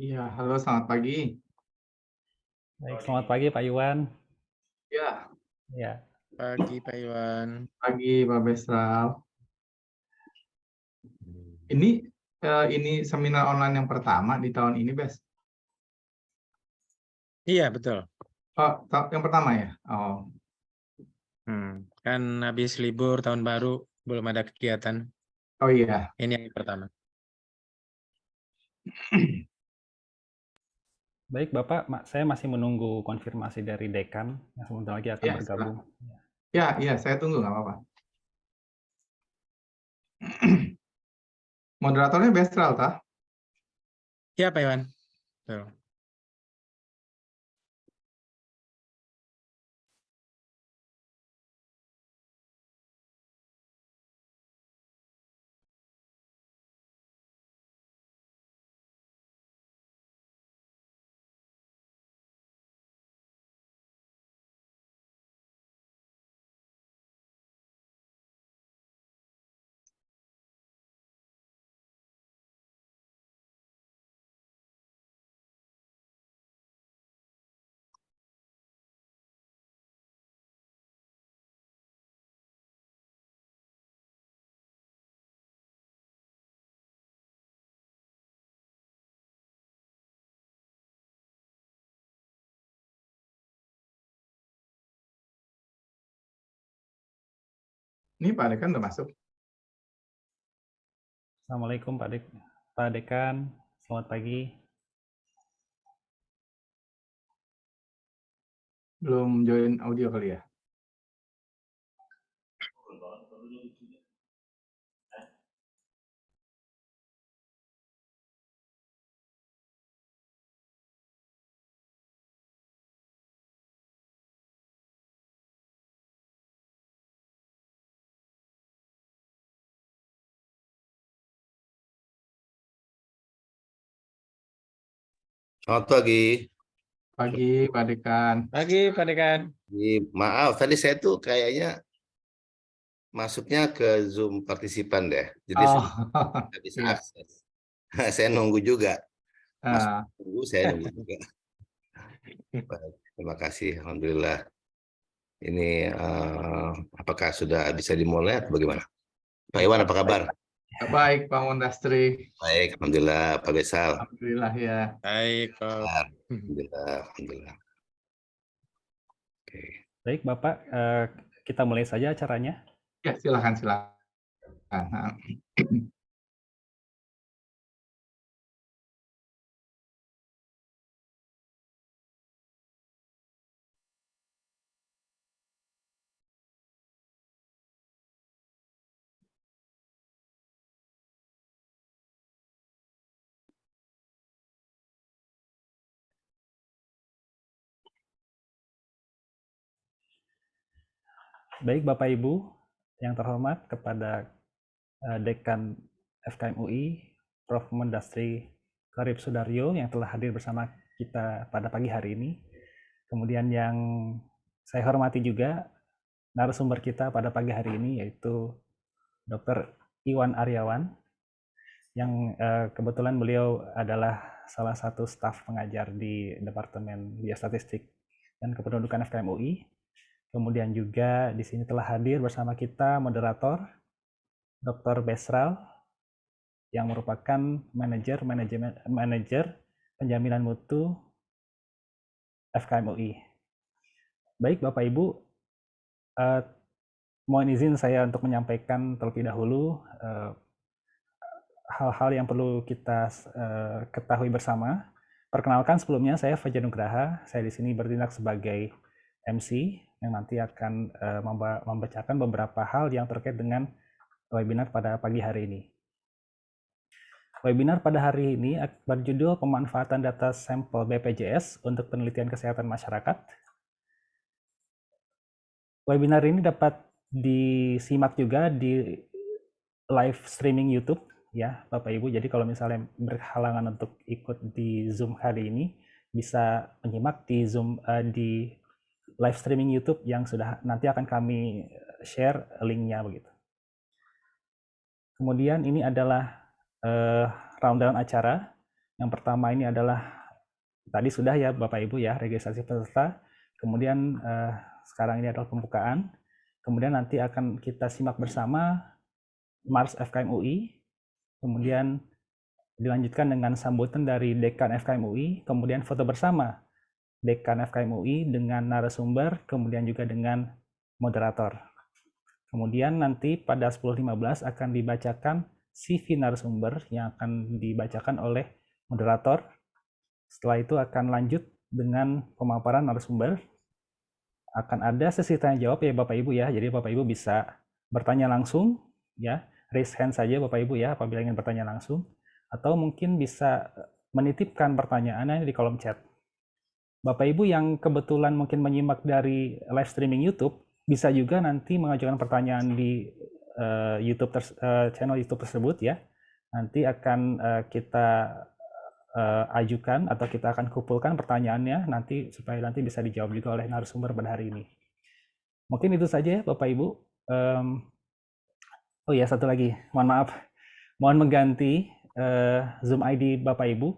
Iya, halo selamat pagi. Baik, selamat pagi Pak Iwan. Ya, Ya, Pagi Pak Iwan. pagi Pak Besral. Ini ini seminar online yang pertama di tahun ini, Bes. Iya betul. Oh, yang pertama ya? Oh, Kan habis libur tahun baru belum ada kegiatan. oh iya. Ini yang pertama. baik Bapak, saya masih menunggu konfirmasi dari dekan yang sebentar lagi akan Ya, bergabung. silakan. Ya, iya, saya tunggu nggak apa-apa. Moderatornya Bestral, tah? Iya Pak Iwan. Betul. Ini Pak Dekan udah masuk. Assalamualaikum Pak Dekan, selamat pagi. Belum join audio kali ya? Selamat pagi. Pagi Pak Dekan. Pagi Pak Dekan. Maaf, tadi saya tuh kayaknya masuknya ke Zoom partisipan deh. Jadi Oh, saya nggak bisa iya. akses. Saya nunggu juga. Mas Ah, nunggu, saya nunggu juga. Baik, terima kasih. Alhamdulillah. Ini apakah sudah bisa dimulai atau bagaimana? Pak Iwan, apa kabar? baik Pak Mondastri. Baik, Alhamdulillah. Pak Besal. Alhamdulillah ya. Baik Pak. Alhamdulillah. Alhamdulillah. Oke. Baik Bapak, kita mulai saja acaranya. Ya, silakan silakan. Nah, Baik Bapak Ibu yang terhormat, kepada Dekan FKM UI, Prof. Mendastri Karib Sudaryo yang telah hadir bersama kita pada pagi hari ini. Kemudian yang saya hormati juga narasumber kita pada pagi hari ini, yaitu Dr. Iwan Aryawan, yang kebetulan beliau adalah salah satu staf pengajar di Departemen Biostatistik dan Kependudukan FKM UI. Kemudian juga di sini telah hadir bersama kita moderator Dr. Besral, yang merupakan manajer penjaminan mutu FKM UI. Baik Bapak Ibu, mohon izin saya untuk menyampaikan terlebih dahulu hal-hal yang perlu kita ketahui bersama. Perkenalkan, sebelumnya saya Fajar Nugraha. Saya di sini bertindak sebagai MC yang nanti akan membacakan beberapa hal yang terkait dengan webinar pada pagi hari ini. Webinar pada hari ini berjudul Pemanfaatan Data Sampel BPJS untuk Penelitian Kesehatan Masyarakat. Webinar ini dapat disimak juga di live streaming YouTube ya Bapak Ibu. Jadi kalau misalnya berhalangan untuk ikut di Zoom hari ini, bisa menyimak di Zoom di live streaming YouTube yang sudah nanti akan kami share linknya begitu. Kemudian ini adalah rundown acara. Yang pertama ini adalah tadi sudah ya Bapak Ibu ya, registrasi peserta. Kemudian sekarang ini adalah pembukaan. Kemudian nanti akan kita simak bersama Mars FKM UI. Kemudian dilanjutkan dengan sambutan dari Dekan FKM UI. Kemudian foto bersama Dekan FKM UI dengan narasumber, kemudian juga dengan moderator. Kemudian nanti pada 10.15 akan dibacakan CV narasumber yang akan dibacakan oleh moderator. Setelah itu akan lanjut dengan pemaparan narasumber. Akan ada sesi tanya jawab ya Bapak Ibu ya. Jadi Bapak Ibu bisa bertanya langsung ya. Raise hand saja Bapak Ibu ya apabila ingin bertanya langsung, atau mungkin bisa menitipkan pertanyaannya di kolom chat. Bapak Ibu yang kebetulan mungkin menyimak dari live streaming YouTube, bisa juga nanti mengajukan pertanyaan di channel YouTube tersebut ya. Nanti akan kita ajukan atau kita akan kumpulkan pertanyaannya nanti supaya nanti bisa dijawab juga oleh narasumber pada hari ini. Mungkin itu saja ya Bapak Ibu. Oh ya, satu lagi, mohon maaf. Mohon mengganti Zoom ID Bapak Ibu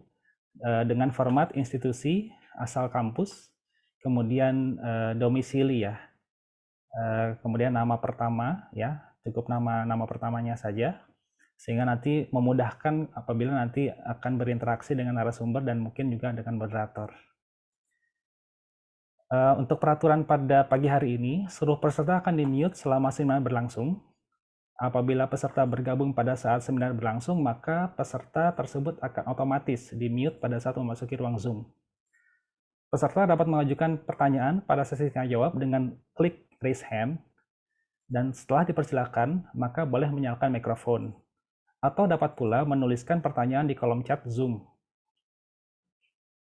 dengan format institusi, asal kampus, kemudian domisili ya. Kemudian nama pertama ya, cukup nama pertamanya saja, sehingga nanti memudahkan apabila nanti akan berinteraksi dengan narasumber dan mungkin juga dengan moderator. Untuk peraturan pada pagi hari ini, seluruh peserta akan di-mute selama seminar berlangsung. Apabila peserta bergabung pada saat seminar berlangsung, maka peserta tersebut akan otomatis di-mute pada saat memasuki ruang Zoom. Peserta dapat mengajukan pertanyaan pada sesi tanya jawab dengan klik raise hand, dan setelah dipersilakan, maka boleh menyalakan mikrofon. Atau dapat pula menuliskan pertanyaan di kolom chat Zoom.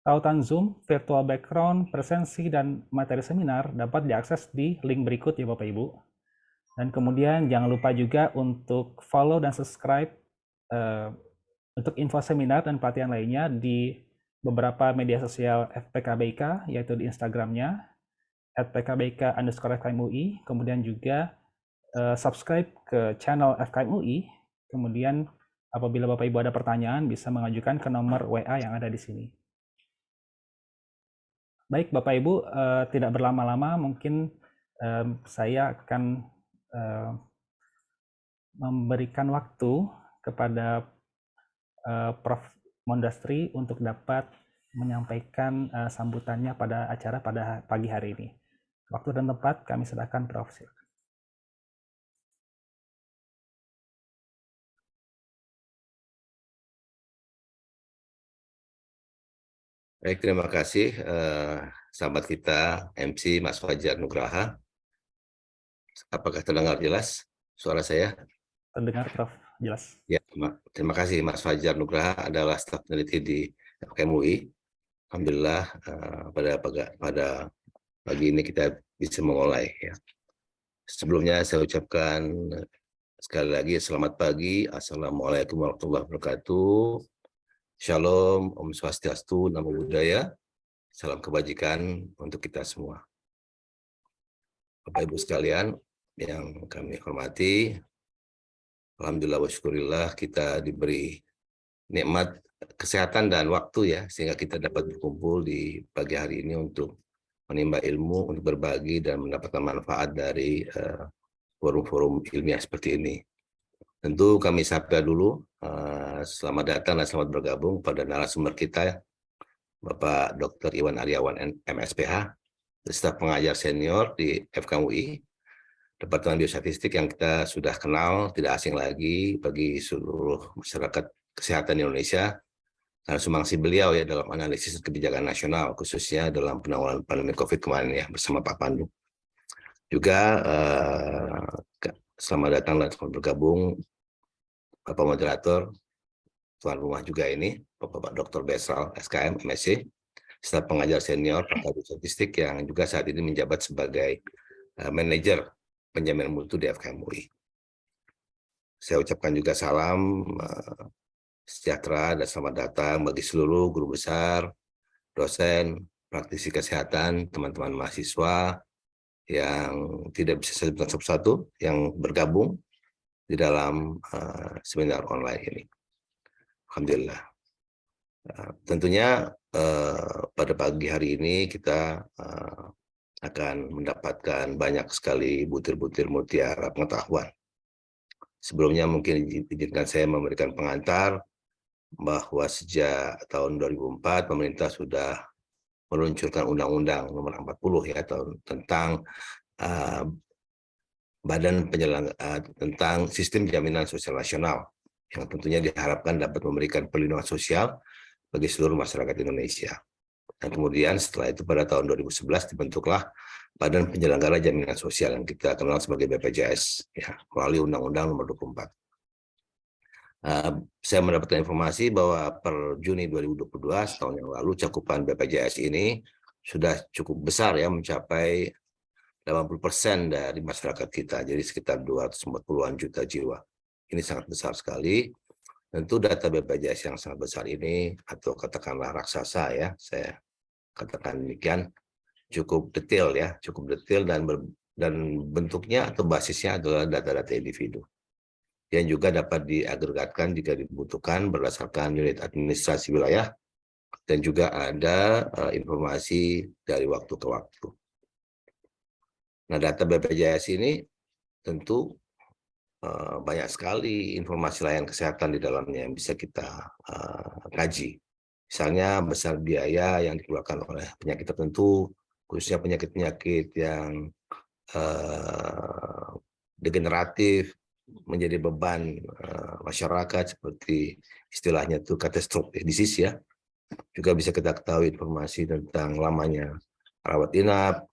Tautan Zoom, virtual background, presensi, dan materi seminar dapat diakses di link berikut ya Bapak Ibu. Dan kemudian jangan lupa juga untuk follow dan subscribe untuk info seminar dan pelatihan lainnya di beberapa media sosial FPKBIK, yaitu di Instagramnya @pkbik_fkmui, kemudian juga subscribe ke channel FKM UI. Kemudian apabila Bapak Ibu ada pertanyaan bisa mengajukan ke nomor WA yang ada di sini. Baik Bapak Ibu, tidak berlama-lama mungkin saya akan memberikan waktu kepada Prof. Mondastri untuk dapat menyampaikan sambutannya pada acara pada pagi hari ini. Waktu dan tempat kami serahkan Prof. Baik, terima kasih sahabat kita MC Mas Fajar Nugraha. Apakah terdengar jelas suara saya? Terdengar Prof, jelas. Ya, terima kasih. Mas Fajar Nugraha adalah staf peneliti di FKM UI. Alhamdulillah pada pagi ini kita bisa memulai. Ya. Sebelumnya saya ucapkan sekali lagi selamat pagi. Assalamualaikum warahmatullahi wabarakatuh. Shalom, Om Swastiastu, Namo Buddhaya. Salam kebajikan untuk kita semua. Bapak Ibu sekalian yang kami hormati, alhamdulillah wa syukurillah kita diberi nikmat kesehatan dan waktu ya, sehingga kita dapat berkumpul di pagi hari ini untuk menimba ilmu, untuk berbagi dan mendapatkan manfaat dari forum-forum ilmiah seperti ini. Tentu kami sapa dulu, selamat datang dan selamat bergabung pada narasumber kita, Bapak Dr. Iwan Aryawan MSPH, staf pengajar senior di FKM UI, Departemen Biostatistik yang kita sudah kenal, tidak asing lagi bagi seluruh masyarakat kesehatan Indonesia, karena sumbangsi beliau ya dalam analisis kebijakan nasional, khususnya dalam penanggulangan pandemi COVID kemarin ya, bersama Pak Pandu. Juga selamat datang dan selamat bergabung Bapak Moderator, tuan rumah juga ini, Bapak Dr. Besral, SKM, MSc, staf pengajar senior pakar statistik yang juga saat ini menjabat sebagai manajer penjamin mutu di FKM UI. Saya ucapkan juga salam sejahtera dan selamat datang bagi seluruh guru besar, dosen, praktisi kesehatan, teman-teman mahasiswa yang tidak bisa saya sebutkan satu-satu yang bergabung di dalam seminar online ini. Alhamdulillah. Tentunya pada pagi hari ini kita akan mendapatkan banyak sekali butir-butir mutiara pengetahuan. Sebelumnya mungkin izinkan saya memberikan pengantar bahwa sejak tahun 2004 pemerintah sudah meluncurkan Undang-Undang Nomor 40 ya tentang tentang Sistem Jaminan Sosial Nasional yang tentunya diharapkan dapat memberikan perlindungan sosial bagi seluruh masyarakat Indonesia. Dan kemudian setelah itu pada tahun 2011 dibentuklah Badan Penyelenggara Jaminan Sosial yang kita kenal sebagai BPJS ya, melalui Undang-Undang Nomor 24. Saya mendapatkan informasi bahwa per Juni 2022 tahun yang lalu cakupan BPJS ini sudah cukup besar ya, mencapai 80% dari masyarakat kita, jadi sekitar 240-an juta jiwa. Ini sangat besar sekali. Tentu data BPJS yang sangat besar ini, atau katakanlah raksasa ya, saya katakan demikian, cukup detail ya, dan bentuknya atau basisnya adalah data-data individu yang juga dapat diagregatkan jika dibutuhkan berdasarkan unit administrasi wilayah, dan juga ada informasi dari waktu ke waktu. Nah, data BPJS ini tentu banyak sekali informasi layanan kesehatan di dalamnya yang bisa kita kaji. Misalnya besar biaya yang dikeluarkan oleh penyakit tertentu, khususnya penyakit-penyakit yang degeneratif, menjadi beban masyarakat seperti istilahnya itu catastrophic disease ya. Juga bisa kita ketahui informasi tentang lamanya rawat inap,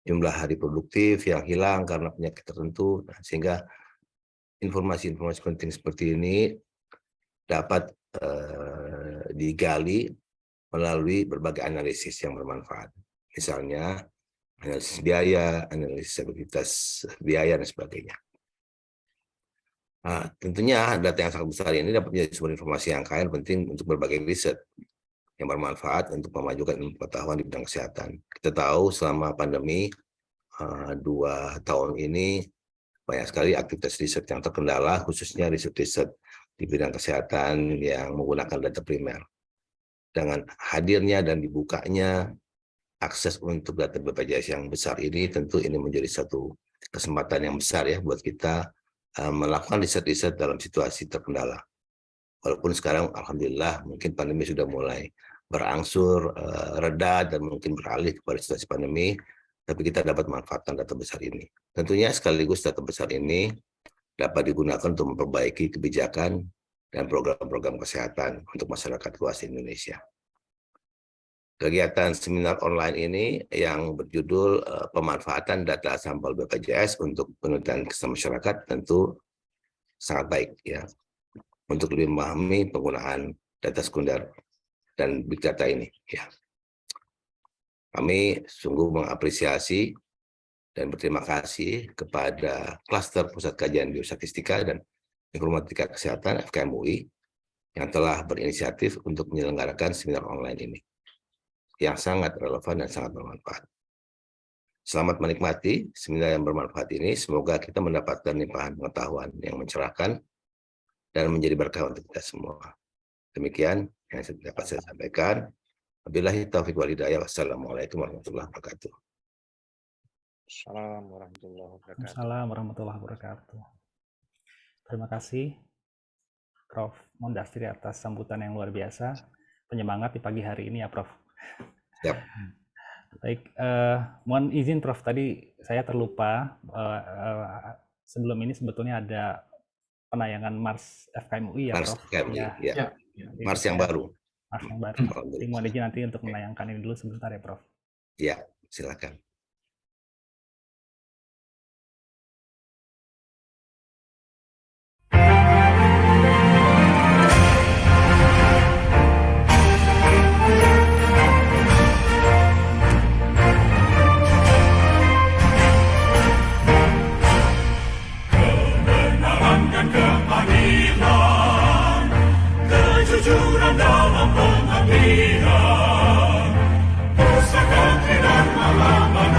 jumlah hari produktif yang hilang karena penyakit tertentu, sehingga informasi-informasi penting seperti ini dapat digali melalui berbagai analisis yang bermanfaat. Misalnya analisis biaya, analisis stabilitas biaya, dan sebagainya. Nah, tentunya data yang sangat besar ini dapat menjadi sumber informasi yang kaya dan penting untuk berbagai riset yang bermanfaat untuk memajukan ilmu pengetahuan di bidang kesehatan. Kita tahu selama pandemi 2 tahun ini banyak sekali aktivitas riset yang terkendala, khususnya riset-riset di bidang kesehatan yang menggunakan data primer. Dengan hadirnya dan dibukanya akses untuk data BPJS yang besar ini, tentu ini menjadi satu kesempatan yang besar ya buat kita melakukan riset-riset dalam situasi terkendala. Walaupun sekarang alhamdulillah mungkin pandemi sudah mulai berangsur reda dan mungkin beralih kepada situasi pandemi, tapi kita dapat manfaatkan data besar ini. Tentunya sekaligus data besar ini dapat digunakan untuk memperbaiki kebijakan dan program-program kesehatan untuk masyarakat luas Indonesia. Kegiatan seminar online ini yang berjudul pemanfaatan data sampel BPJS untuk penelitian kesehatan masyarakat tentu sangat baik ya, untuk lebih memahami penggunaan data sekunder dan big data ini ya. Kami sungguh mengapresiasi dan berterima kasih kepada Klaster Pusat Kajian Biostatistika dan Informatika Kesehatan FKM UI yang telah berinisiatif untuk menyelenggarakan seminar online ini yang sangat relevan dan sangat bermanfaat. Selamat menikmati seminar yang bermanfaat ini. Semoga kita mendapatkan limpahan pengetahuan yang mencerahkan dan menjadi berkah untuk kita semua. Demikian yang dapat saya sampaikan. Wabillahi taufiq wal hidayah. Wassalamualaikum warahmatullahi wabarakatuh. Assalamualaikum warahmatullahi wabarakatuh. Waalaikumsalam warahmatullahi wabarakatuh. Terima kasih Prof. Mondastri atas sambutan yang luar biasa, penyemangat di pagi hari ini ya Prof. Siap. Baik, mohon izin Prof, tadi saya terlupa, sebelum ini sebetulnya ada penayangan Mars FKM UI ya Mars Prof. FKM UI, ya. Jadi Mars yang baru. Mars yang baru. Jadi mohon izin nanti untuk menayangkan ini dulu sebentar ya Prof. Ya, silakan. Kejujuran dalam pengabdian, pusaka dan halaman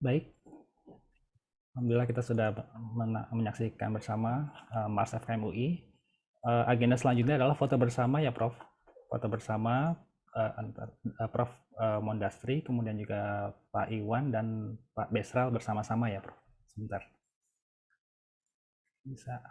Baik, alhamdulillah kita sudah menyaksikan bersama Mars FKM UI. Agenda selanjutnya adalah foto bersama ya Prof. Foto bersama Prof. Mondastri, kemudian juga Pak Iwan dan Pak Besral bersama-sama ya Prof. Sebentar. Bisa.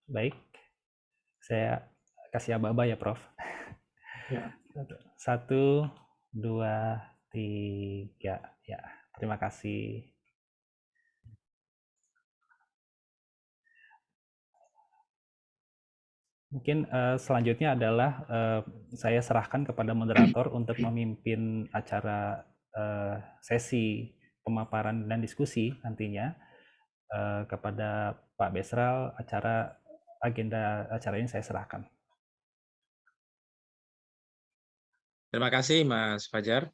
Baik, saya kasih aba-aba ya Prof. Ya. 1, 2, 3. Ya, terima kasih. Mungkin selanjutnya adalah saya serahkan kepada moderator untuk memimpin acara sesi pemaparan dan diskusi nantinya kepada Pak Besral. Agenda acara ini saya serahkan. Terima kasih Mas Fajar,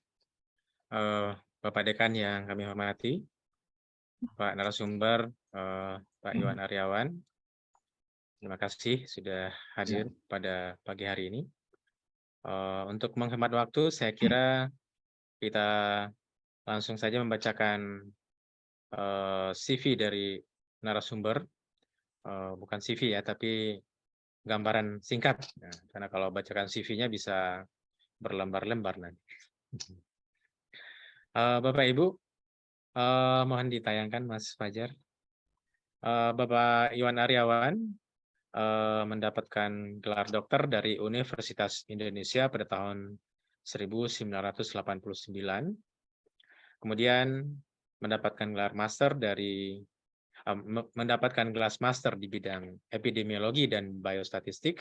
Bapak Dekan yang kami hormati, Pak narasumber, Pak Iwan Aryawan. Terima kasih sudah hadir pada pagi hari ini. Untuk menghemat waktu, saya kira kita langsung saja membacakan CV dari narasumber, bukan CV ya, tapi gambaran singkat. Nah, karena kalau bacakan CV-nya bisa berlembar-lembar nanti. Bapak Ibu, mohon ditayangkan Mas Fajar. Bapak Iwan Aryawan mendapatkan gelar dokter dari Universitas Indonesia pada tahun 1989. Kemudian mendapatkan gelar master di bidang epidemiologi dan biostatistik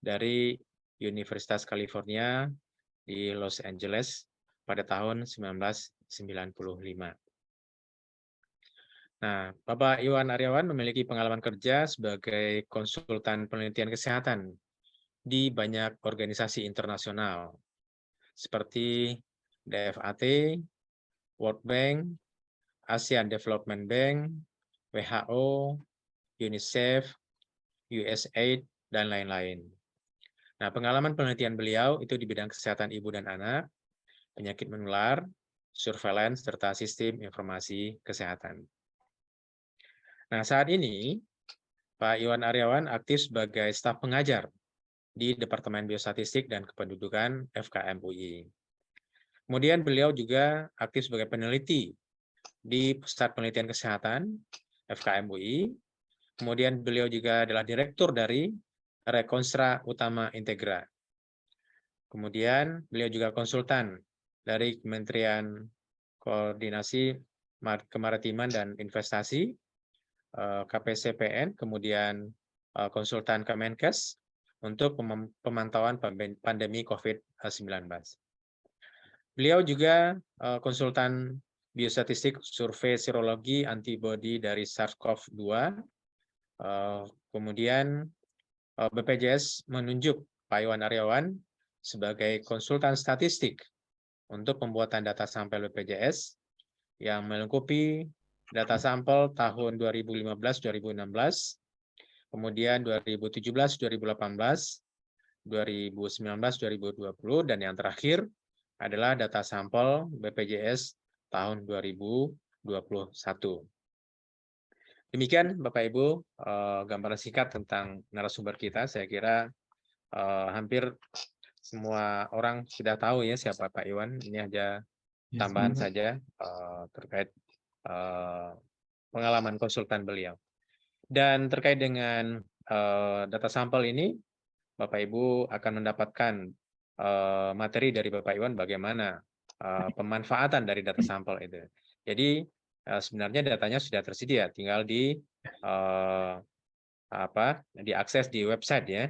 dari Universitas California di Los Angeles pada tahun 1995. Nah, Bapak Iwan Aryawan memiliki pengalaman kerja sebagai konsultan penelitian kesehatan di banyak organisasi internasional seperti DFAT, World Bank, ASEAN Development Bank, WHO, UNICEF, USAID, dan lain-lain. Nah, pengalaman penelitian beliau itu di bidang kesehatan ibu dan anak, penyakit menular, surveillance, serta sistem informasi kesehatan. Nah, saat ini Pak Iwan Aryawan aktif sebagai staf pengajar di Departemen Biostatistik dan Kependudukan FKM UI. Kemudian beliau juga aktif sebagai peneliti di Pusat Penelitian Kesehatan FKM UI. Kemudian beliau juga adalah direktur dari Rekonstra Utama Integra. Kemudian beliau juga konsultan dari Kementerian Koordinasi Kemaritiman dan Investasi, KPCPN, kemudian konsultan Kemenkes untuk pemantauan pandemi COVID-19. Beliau juga konsultan biostatistik survei serologi antibodi dari SARS-CoV-2. Kemudian BPJS menunjuk Pak Iwan Aryawan sebagai konsultan statistik untuk pembuatan data sampel BPJS yang melengkapi data sampel tahun 2015-2016, kemudian 2017-2018, 2019-2020, dan yang terakhir adalah data sampel BPJS tahun 2021. Demikian Bapak Ibu gambaran singkat tentang narasumber kita. Saya kira hampir semua orang sudah tahu ya siapa Pak Iwan. Ini aja tambahan saja terkait pengalaman konsultan beliau. Dan terkait dengan data sampel ini, Bapak Ibu akan mendapatkan materi dari Bapak Iwan bagaimana pemanfaatan dari data sampel itu. Jadi sebenarnya datanya sudah tersedia, tinggal diakses di website ya.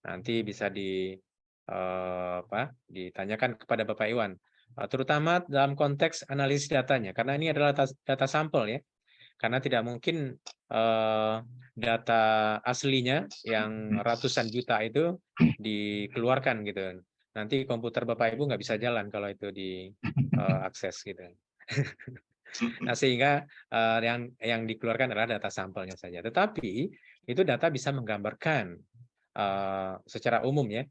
Nanti bisa ditanyakan kepada Bapak Iwan, terutama dalam konteks analisis datanya, karena ini adalah data sampel ya. Karena tidak mungkin data aslinya yang ratusan juta itu dikeluarkan gitu. Nanti komputer Bapak Ibu nggak bisa jalan kalau itu diakses gitu. Nah, sehingga yang dikeluarkan adalah data sampelnya saja. Tetapi itu data bisa menggambarkan secara umum ya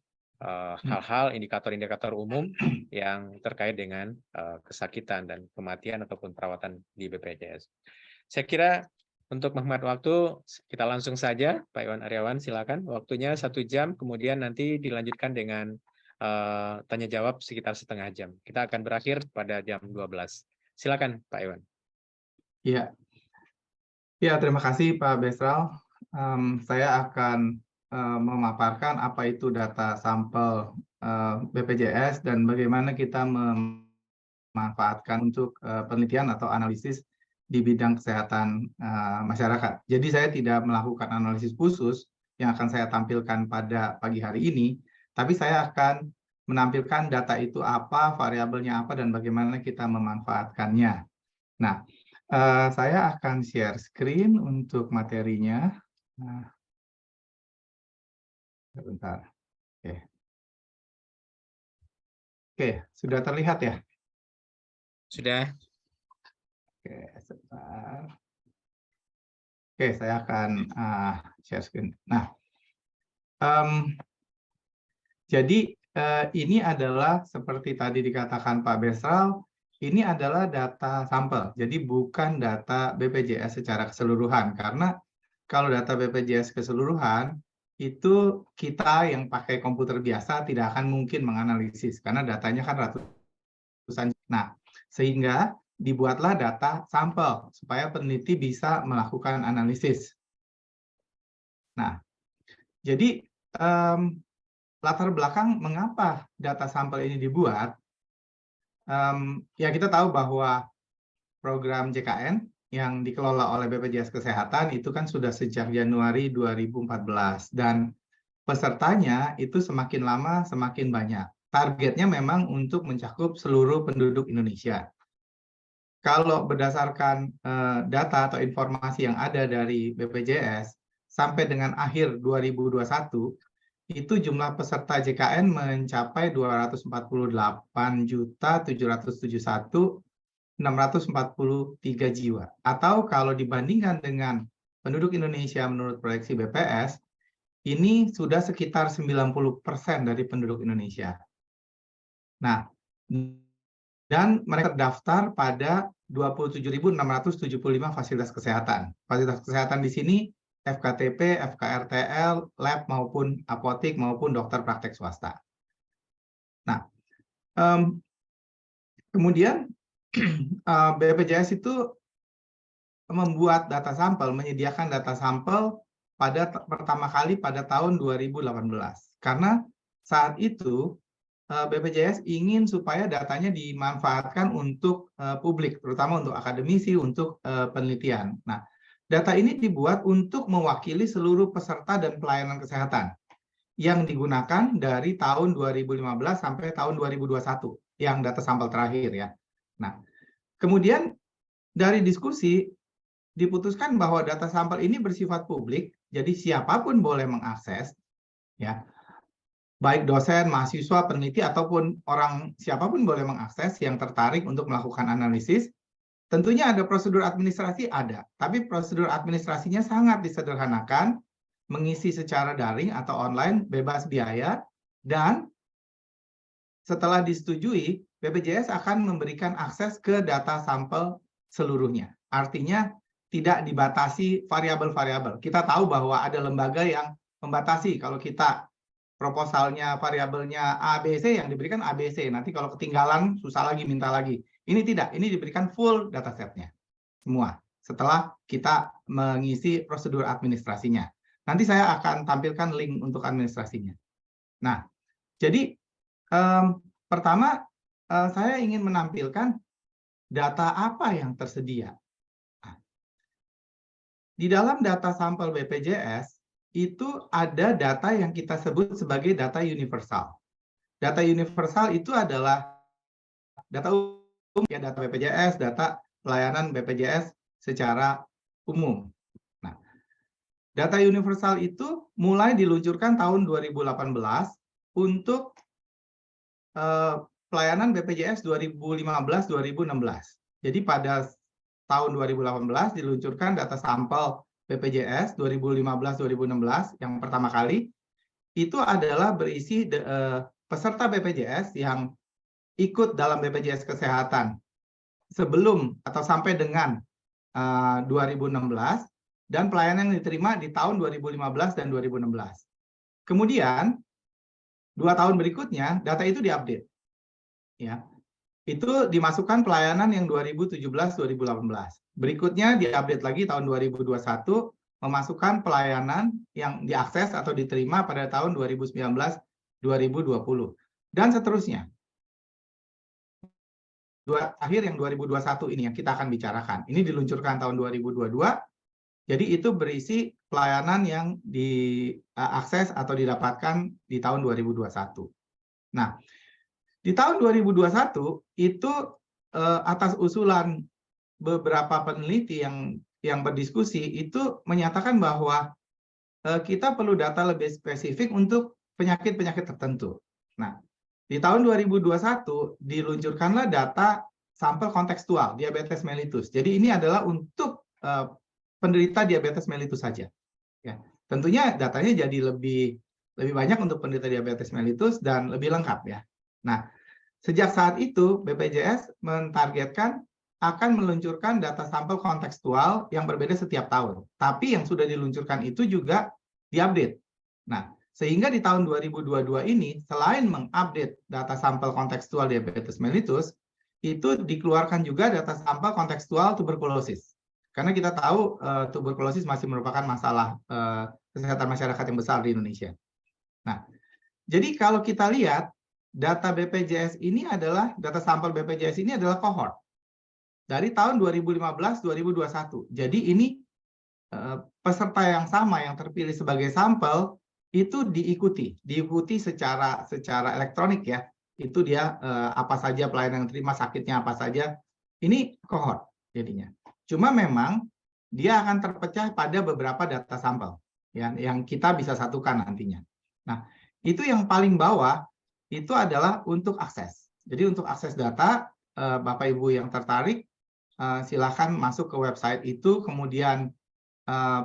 hal-hal indikator-indikator umum yang terkait dengan kesakitan dan kematian ataupun perawatan di BPJS. Saya kira untuk menghemat waktu kita langsung saja, Pak Iwan Aryawan, silakan. Waktunya 1 jam, kemudian nanti dilanjutkan dengan tanya jawab sekitar setengah jam. Kita akan berakhir pada jam 12. Silakan, Pak Iwan. Ya, terima kasih Pak Besral. Saya akan memaparkan apa itu data sampel BPJS dan bagaimana kita memanfaatkan untuk penelitian atau analisis di bidang kesehatan masyarakat. Jadi saya tidak melakukan analisis khusus yang akan saya tampilkan pada pagi hari ini, tapi saya akan menampilkan data itu apa, variabelnya apa, dan bagaimana kita memanfaatkannya. Nah, saya akan share screen untuk materinya. Nah, sebentar. Oke, sudah terlihat ya? Sudah. Oke, sebentar. Oke, saya akan share screen. Nah, jadi ini adalah seperti tadi dikatakan Pak Besral, ini adalah data sampel. Jadi bukan data BPJS secara keseluruhan, karena kalau data BPJS keseluruhan itu kita yang pakai komputer biasa tidak akan mungkin menganalisis karena datanya kan ratusan. Nah, sehingga dibuatlah data sampel supaya peneliti bisa melakukan analisis. Nah, jadi latar belakang mengapa data sampel ini dibuat, ya kita tahu bahwa program JKN yang dikelola oleh BPJS Kesehatan itu kan sudah sejak Januari 2014 dan pesertanya itu semakin lama semakin banyak. Targetnya memang untuk mencakup seluruh penduduk Indonesia. Kalau berdasarkan data atau informasi yang ada dari BPJS, sampai dengan akhir 2021, itu jumlah peserta JKN mencapai 248.771.643 jiwa. Atau kalau dibandingkan dengan penduduk Indonesia menurut proyeksi BPS, ini sudah sekitar 90% dari penduduk Indonesia. Nah, dan mereka terdaftar pada 27.675 fasilitas kesehatan. Fasilitas kesehatan di sini FKTP, FKRTL, lab maupun apotik maupun dokter praktek swasta. Nah, kemudian BPJS itu membuat data sampel, menyediakan data sampel pertama kali pada tahun 2018. Karena saat itu BPJS ingin supaya datanya dimanfaatkan untuk publik, terutama untuk akademisi, untuk penelitian. Nah, data ini dibuat untuk mewakili seluruh peserta dan pelayanan kesehatan yang digunakan dari tahun 2015 sampai tahun 2021, yang data sampel terakhir ya. Nah, kemudian dari diskusi diputuskan bahwa data sampel ini bersifat publik, jadi siapapun boleh mengakses, ya. Baik dosen, mahasiswa, peneliti, ataupun orang siapapun boleh mengakses yang tertarik untuk melakukan analisis. Tentunya ada prosedur administrasi, ada. Tapi prosedur administrasinya sangat disederhanakan, mengisi secara daring atau online, bebas biaya, dan setelah disetujui, BPJS akan memberikan akses ke data sampel seluruhnya. Artinya tidak dibatasi variabel-variabel. Kita tahu bahwa ada lembaga yang membatasi kalau kita proposalnya variabelnya ABC yang diberikan ABC. Nanti kalau ketinggalan susah lagi minta lagi. Ini tidak, ini diberikan full datasetnya semua setelah kita mengisi prosedur administrasinya. Nanti saya akan tampilkan link untuk administrasinya. Nah, jadi pertama saya ingin menampilkan data apa yang tersedia. Di dalam data sampel BPJS itu ada data yang kita sebut sebagai data universal. Data universal itu adalah data umum, ya, data BPJS, data pelayanan BPJS secara umum. Nah, Data universal itu mulai diluncurkan tahun 2018 untuk pelayanan BPJS 2015-2016. Jadi pada tahun 2018 diluncurkan data sampel BPJS 2015-2016 yang pertama kali. Itu adalah berisi peserta BPJS yang ikut dalam BPJS Kesehatan sebelum atau sampai dengan 2016 dan pelayanan yang diterima di tahun 2015 dan 2016. Kemudian 2 tahun berikutnya data itu diupdate. Ya. Itu dimasukkan pelayanan yang 2017-2018. Berikutnya diupdate lagi tahun 2021 memasukkan pelayanan yang diakses atau diterima pada tahun 2019-2020 dan seterusnya. Akhir yang 2021 ini yang kita akan bicarakan. Ini diluncurkan tahun 2022. Jadi itu berisi pelayanan yang diakses atau didapatkan di tahun 2021. Nah, di tahun 2021 itu atas usulan beberapa peneliti yang berdiskusi itu menyatakan bahwa kita perlu data lebih spesifik untuk penyakit-penyakit tertentu. Nah, di tahun 2021 diluncurkanlah data sampel kontekstual diabetes mellitus. Jadi ini adalah untuk penderita diabetes mellitus saja. Ya, tentunya datanya jadi lebih banyak untuk penderita diabetes mellitus dan lebih lengkap ya. Nah, sejak saat itu BPJS mentargetkan akan meluncurkan data sampel kontekstual yang berbeda setiap tahun. Tapi yang sudah diluncurkan itu juga diupdate. Nah, sehingga di tahun 2022 ini selain mengupdate data sampel kontekstual diabetes mellitus, itu dikeluarkan juga data sampel kontekstual tuberkulosis. Karena kita tahu tuberkulosis masih merupakan masalah kesehatan masyarakat yang besar di Indonesia. Nah, jadi kalau kita lihat data BPJS ini adalah data sampel BPJS ini adalah kohort dari tahun 2015-2021. Jadi ini peserta yang sama yang terpilih sebagai sampel itu diikuti secara elektronik ya. Itu dia apa saja pelayanan yang terima, sakitnya apa saja. Ini kohort jadinya. Cuma memang dia akan terpecah pada beberapa data sampel ya, yang kita bisa satukan nantinya. Nah, itu yang paling bawah itu adalah untuk akses. Jadi untuk akses data, Bapak Ibu yang tertarik, silakan masuk ke website itu, kemudian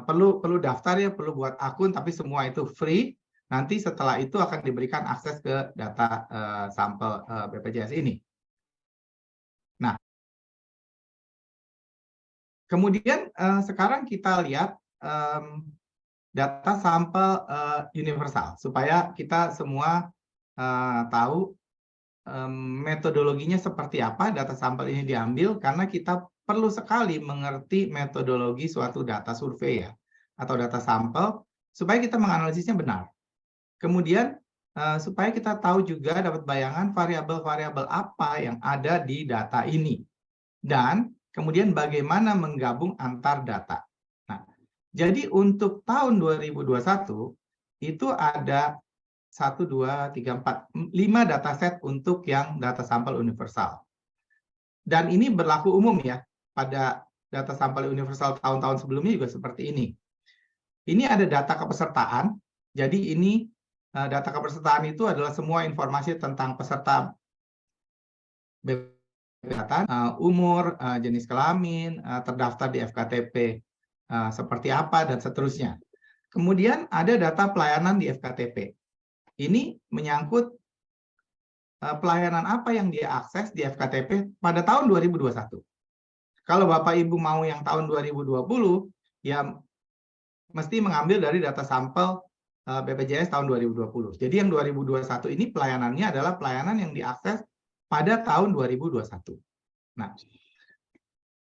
perlu daftar ya, perlu buat akun, tapi semua itu free. Nanti setelah itu akan diberikan akses ke data sampel BPJS ini. Nah, kemudian sekarang kita lihat data sampel universal supaya kita semua tahu metodologinya seperti apa data sampel ini diambil, karena kita perlu sekali mengerti metodologi suatu data survei ya atau data sampel supaya kita menganalisisnya benar. Kemudian supaya kita tahu juga dapat bayangan variabel-variabel apa yang ada di data ini dan kemudian bagaimana menggabung antar data. Nah, jadi untuk tahun 2021 itu ada 1, 2, 3, 4, 5 dataset untuk yang data sampel universal. Dan ini berlaku umum ya, pada data sampel universal tahun-tahun sebelumnya juga seperti ini. Ini ada data kepesertaan, jadi ini data kepesertaan itu adalah semua informasi tentang peserta kesehatan, umur, jenis kelamin, terdaftar di FKTP seperti apa, dan seterusnya. Kemudian ada data pelayanan di FKTP. Ini menyangkut pelayanan apa yang dia akses di FKTP pada tahun 2021. Kalau Bapak Ibu mau yang tahun 2020, ya mesti mengambil dari data sampel BPJS tahun 2020. Jadi yang 2021 ini pelayanannya adalah pelayanan yang diakses pada tahun 2021. Nah,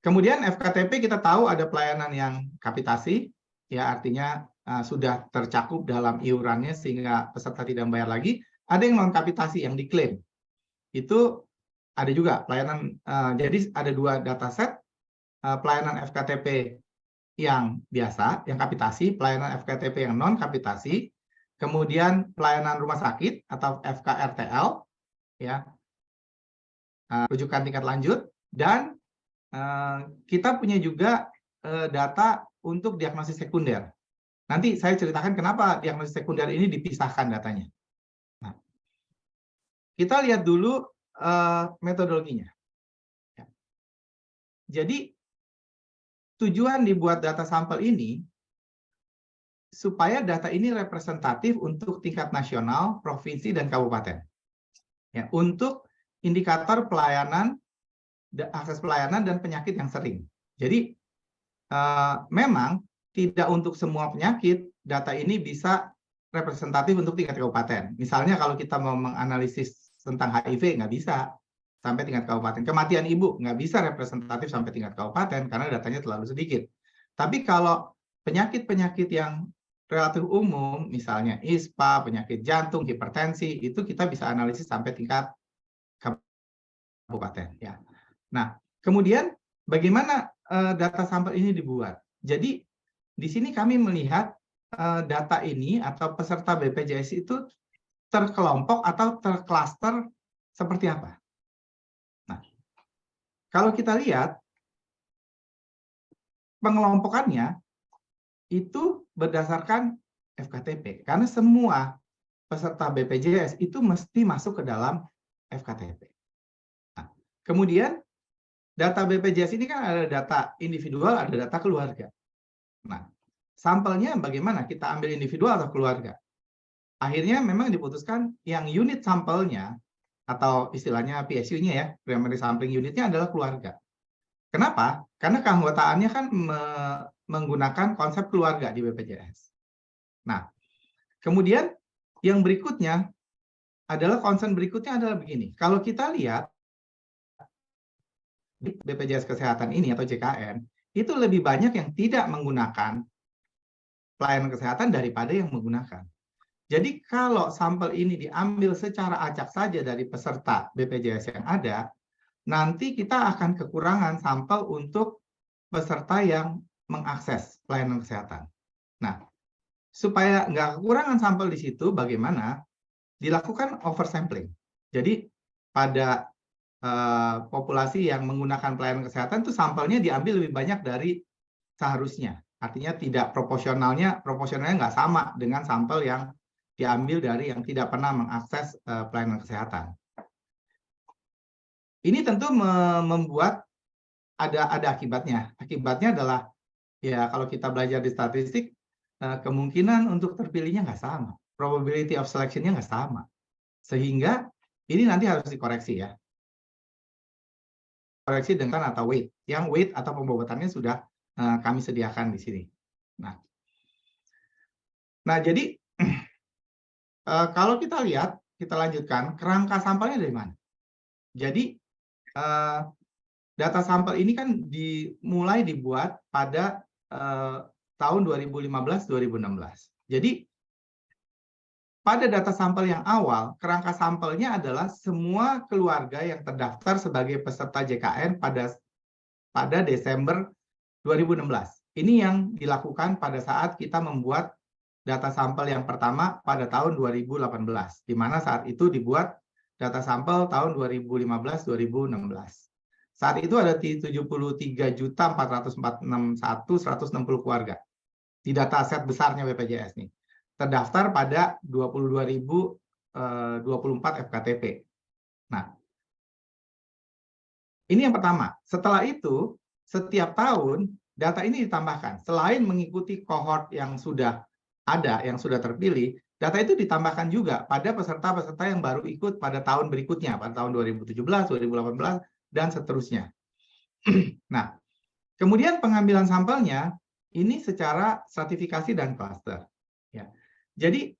kemudian FKTP kita tahu ada pelayanan yang kapitasi, ya artinya sudah tercakup dalam iurannya sehingga peserta tidak membayar lagi. Ada yang non kapitasi yang diklaim. Itu ada juga pelayanan. Jadi ada 2 dataset, pelayanan FKTP yang biasa, yang kapitasi, pelayanan FKTP yang non kapitasi, kemudian pelayanan rumah sakit atau FKRTL, ya, rujukan tingkat lanjut, dan kita punya juga data untuk diagnosis sekunder. Nanti saya ceritakan kenapa diagnosis sekunder ini dipisahkan datanya. Nah, kita lihat dulu metodologinya. Ya. Jadi tujuan dibuat data sampel ini supaya data ini representatif untuk tingkat nasional, provinsi, dan kabupaten. Ya, untuk indikator pelayanan, akses pelayanan, dan penyakit yang sering. Jadi memang tidak untuk semua penyakit data ini bisa representatif untuk tingkat kabupaten. Misalnya kalau kita mau menganalisis tentang HIV nggak bisa sampai tingkat kabupaten. Kematian ibu nggak bisa representatif sampai tingkat kabupaten karena datanya terlalu sedikit. Tapi kalau penyakit-penyakit yang relatif umum, misalnya ISPA, penyakit jantung, hipertensi, itu kita bisa analisis sampai tingkat kabupaten. Ya. Nah, kemudian bagaimana data sampel ini dibuat? Jadi di sini kami melihat data ini atau peserta BPJS itu terkelompok atau terklaster seperti apa. Nah, kalau kita lihat pengelompokannya itu berdasarkan FKTP karena semua peserta BPJS itu mesti masuk ke dalam FKTP. Nah, kemudian data BPJS ini kan ada data individual, ada data keluarga. Nah, sampelnya bagaimana? Kita ambil individual atau keluarga? Akhirnya memang diputuskan yang unit sampelnya atau istilahnya PSU-nya ya, primary sampling unitnya adalah keluarga. Kenapa? Karena keanggotaannya kan menggunakan konsep keluarga di BPJS. Nah, kemudian yang berikutnya adalah concern berikutnya adalah begini. Kalau kita lihat di BPJS Kesehatan ini atau JKN, itu lebih banyak yang tidak menggunakan pelayanan kesehatan daripada yang menggunakan. Jadi kalau sampel ini diambil secara acak saja dari peserta BPJS yang ada, nanti kita akan kekurangan sampel untuk peserta yang mengakses pelayanan kesehatan. Nah, supaya nggak kekurangan sampel di situ, bagaimana? Dilakukan oversampling. Jadi pada populasi yang menggunakan pelayanan kesehatan itu sampelnya diambil lebih banyak dari seharusnya. Artinya tidak proporsionalnya nggak sama dengan sampel yang diambil dari yang tidak pernah mengakses pelayanan kesehatan. Ini tentu membuat ada akibatnya. Akibatnya adalah ya kalau kita belajar di statistik kemungkinan untuk terpilihnya nggak sama, probability of selection-nya nggak sama, sehingga ini nanti harus dikoreksi ya. Koreksi dengan atau weight, yang weight atau pembobotannya sudah kami sediakan di sini. Nah jadi kalau kita lihat, kita lanjutkan kerangka sampelnya dari mana. Jadi data sampel ini kan dimulai dibuat pada tahun 2015-2016. Jadi pada data sampel yang awal, kerangka sampelnya adalah semua keluarga yang terdaftar sebagai peserta JKN pada Desember 2016. Ini yang dilakukan pada saat kita membuat data sampel yang pertama pada tahun 2018, di mana saat itu dibuat data sampel tahun 2015-2016. Saat itu ada 73.446.160 keluarga di data set besarnya BPJS nih. Terdaftar pada 22.024 FKTP. Nah, ini yang pertama. Setelah itu, setiap tahun data ini ditambahkan. Selain mengikuti kohort yang sudah ada, yang sudah terpilih, data itu ditambahkan juga pada peserta-peserta yang baru ikut pada tahun berikutnya, pada tahun 2017, 2018, dan seterusnya. Nah, kemudian pengambilan sampelnya ini secara stratifikasi dan klaster. Ya. Jadi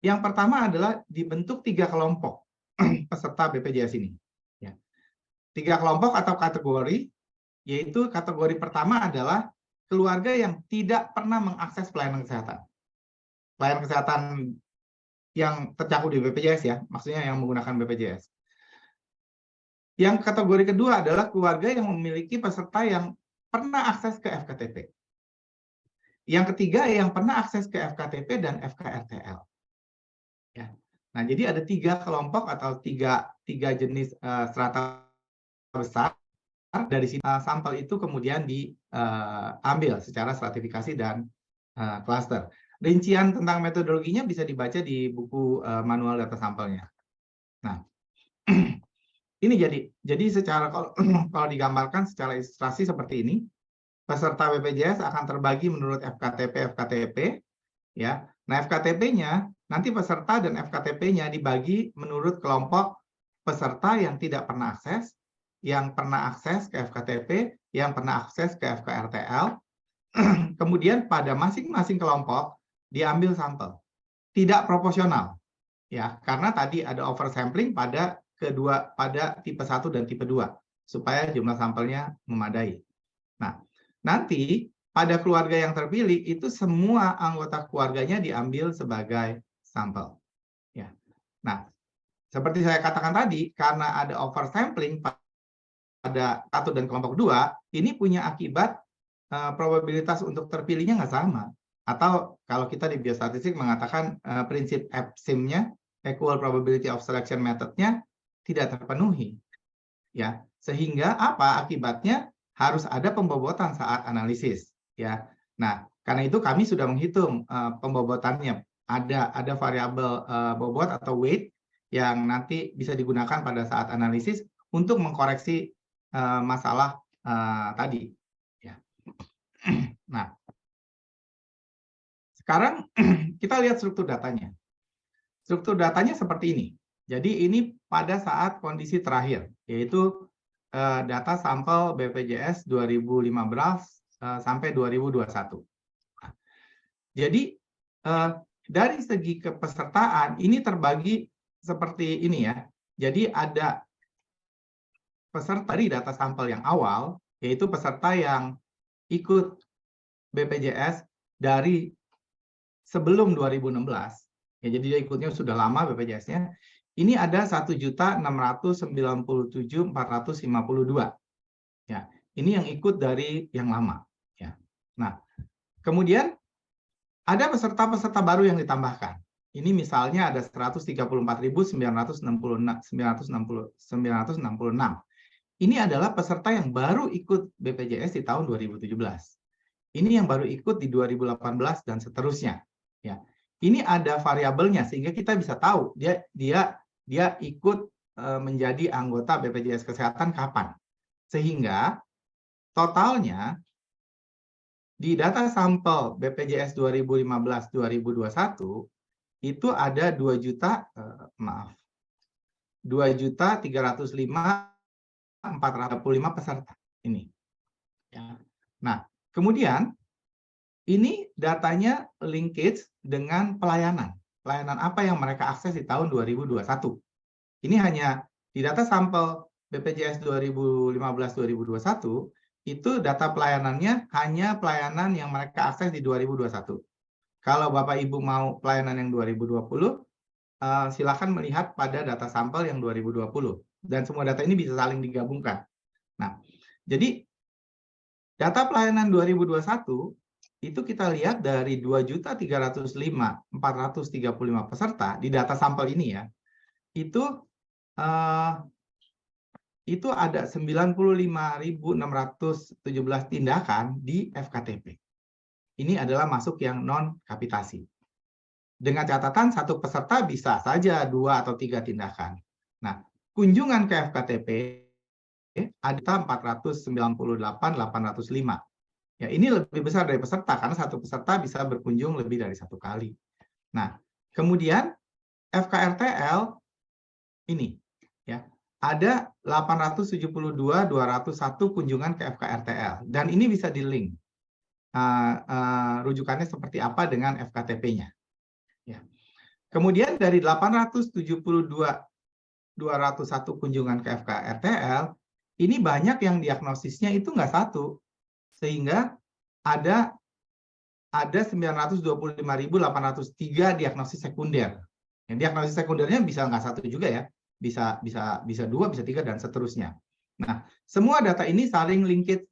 yang pertama adalah dibentuk 3 kelompok peserta BPJS ini. Ya. 3 kelompok atau kategori, yaitu kategori pertama adalah keluarga yang tidak pernah mengakses pelayanan kesehatan. Pelayanan kesehatan yang tercakup di BPJS ya, maksudnya yang menggunakan BPJS. Yang kategori kedua adalah keluarga yang memiliki peserta yang pernah akses ke FKTP. Yang ketiga yang pernah akses ke FKTP dan FKRTL. Ya. Nah, jadi ada 3 kelompok atau tiga jenis strata besar. Dari sini sampel itu kemudian diambil secara stratifikasi dan klaster. rincian tentang metodologinya bisa dibaca di buku manual data sampelnya. Nah, ini jadi secara kalau digambarkan secara ilustrasi seperti ini, peserta BPJS akan terbagi menurut FKTP, ya. Nah, FKTP-nya nanti peserta dan FKTP-nya dibagi menurut kelompok peserta yang tidak pernah akses, yang pernah akses ke FKTP, yang pernah akses ke FKRTL. Kemudian pada masing-masing kelompok diambil sampel. Tidak proporsional, ya, karena tadi ada oversampling pada tipe 1 dan tipe 2 supaya jumlah sampelnya memadai. Nah, nanti pada keluarga yang terpilih itu semua anggota keluarganya diambil sebagai sampel. Ya. Nah, seperti saya katakan tadi, karena ada oversampling pada 1 dan kelompok 2, ini punya akibat probabilitas untuk terpilihnya nggak sama. Atau kalau kita di biostatistik mengatakan prinsip EPSIM-nya, Equal Probability of Selection Method-nya tidak terpenuhi. Ya, sehingga apa akibatnya? Harus ada pembobotan saat analisis, ya. Nah, karena itu kami sudah menghitung pembobotannya. Ada variabel bobot atau weight yang nanti bisa digunakan pada saat analisis untuk mengkoreksi masalah tadi. Ya. Nah, sekarang kita lihat struktur datanya. Struktur datanya seperti ini. Jadi ini pada saat kondisi terakhir, yaitu data sampel BPJS 2015 sampai 2021. Jadi dari segi kepesertaan ini terbagi seperti ini ya. Jadi ada peserta di data sampel yang awal, yaitu peserta yang ikut BPJS dari sebelum 2016. Ya, jadi dia ikutnya sudah lama BPJS-nya. Ini ada 1.697.452. Ya, ini yang ikut dari yang lama. Ya. Nah, kemudian ada peserta-peserta baru yang ditambahkan. Ini misalnya ada 134.966. Ini adalah peserta yang baru ikut BPJS di tahun 2017. Ini yang baru ikut di 2018 dan seterusnya. Ya, ini ada variabelnya sehingga kita bisa tahu dia ikut menjadi anggota BPJS Kesehatan kapan. Sehingga totalnya di data sampel BPJS 2015-2021 itu ada 2.305.445 peserta ini. Ya. Nah, kemudian ini datanya linkage dengan pelayanan. Pelayanan apa yang mereka akses di tahun 2021. Ini hanya di data sampel BPJS 2015-2021, itu data pelayanannya hanya pelayanan yang mereka akses di 2021. Kalau Bapak Ibu mau pelayanan yang 2020, silakan melihat pada data sampel yang 2020. Dan semua data ini bisa saling digabungkan. Nah, jadi data pelayanan 2021 itu kita lihat dari 2.305.435 peserta di data sampel ini ya, itu ada 95.617 tindakan di FKTP. Ini adalah masuk yang non kapitasi. Dengan catatan satu peserta bisa saja 2 atau 3 tindakan. Nah, kunjungan ke FKTP ada 498.805. Ya, ini lebih besar dari peserta karena satu peserta bisa berkunjung lebih dari 1 kali. Nah, kemudian FKRTL ini ya, ada 872.201 kunjungan ke FKRTL dan ini bisa di-link. Rujukannya seperti apa dengan FKTP-nya. Ya. Kemudian dari 872.201 kunjungan ke FKRTL, ini banyak yang diagnosisnya itu nggak satu. Sehingga ada 925.803 diagnosis sekunder. Yang diagnosis sekundernya bisa nggak satu juga ya, bisa 2, bisa 3 dan seterusnya. Nah, semua data ini saling linked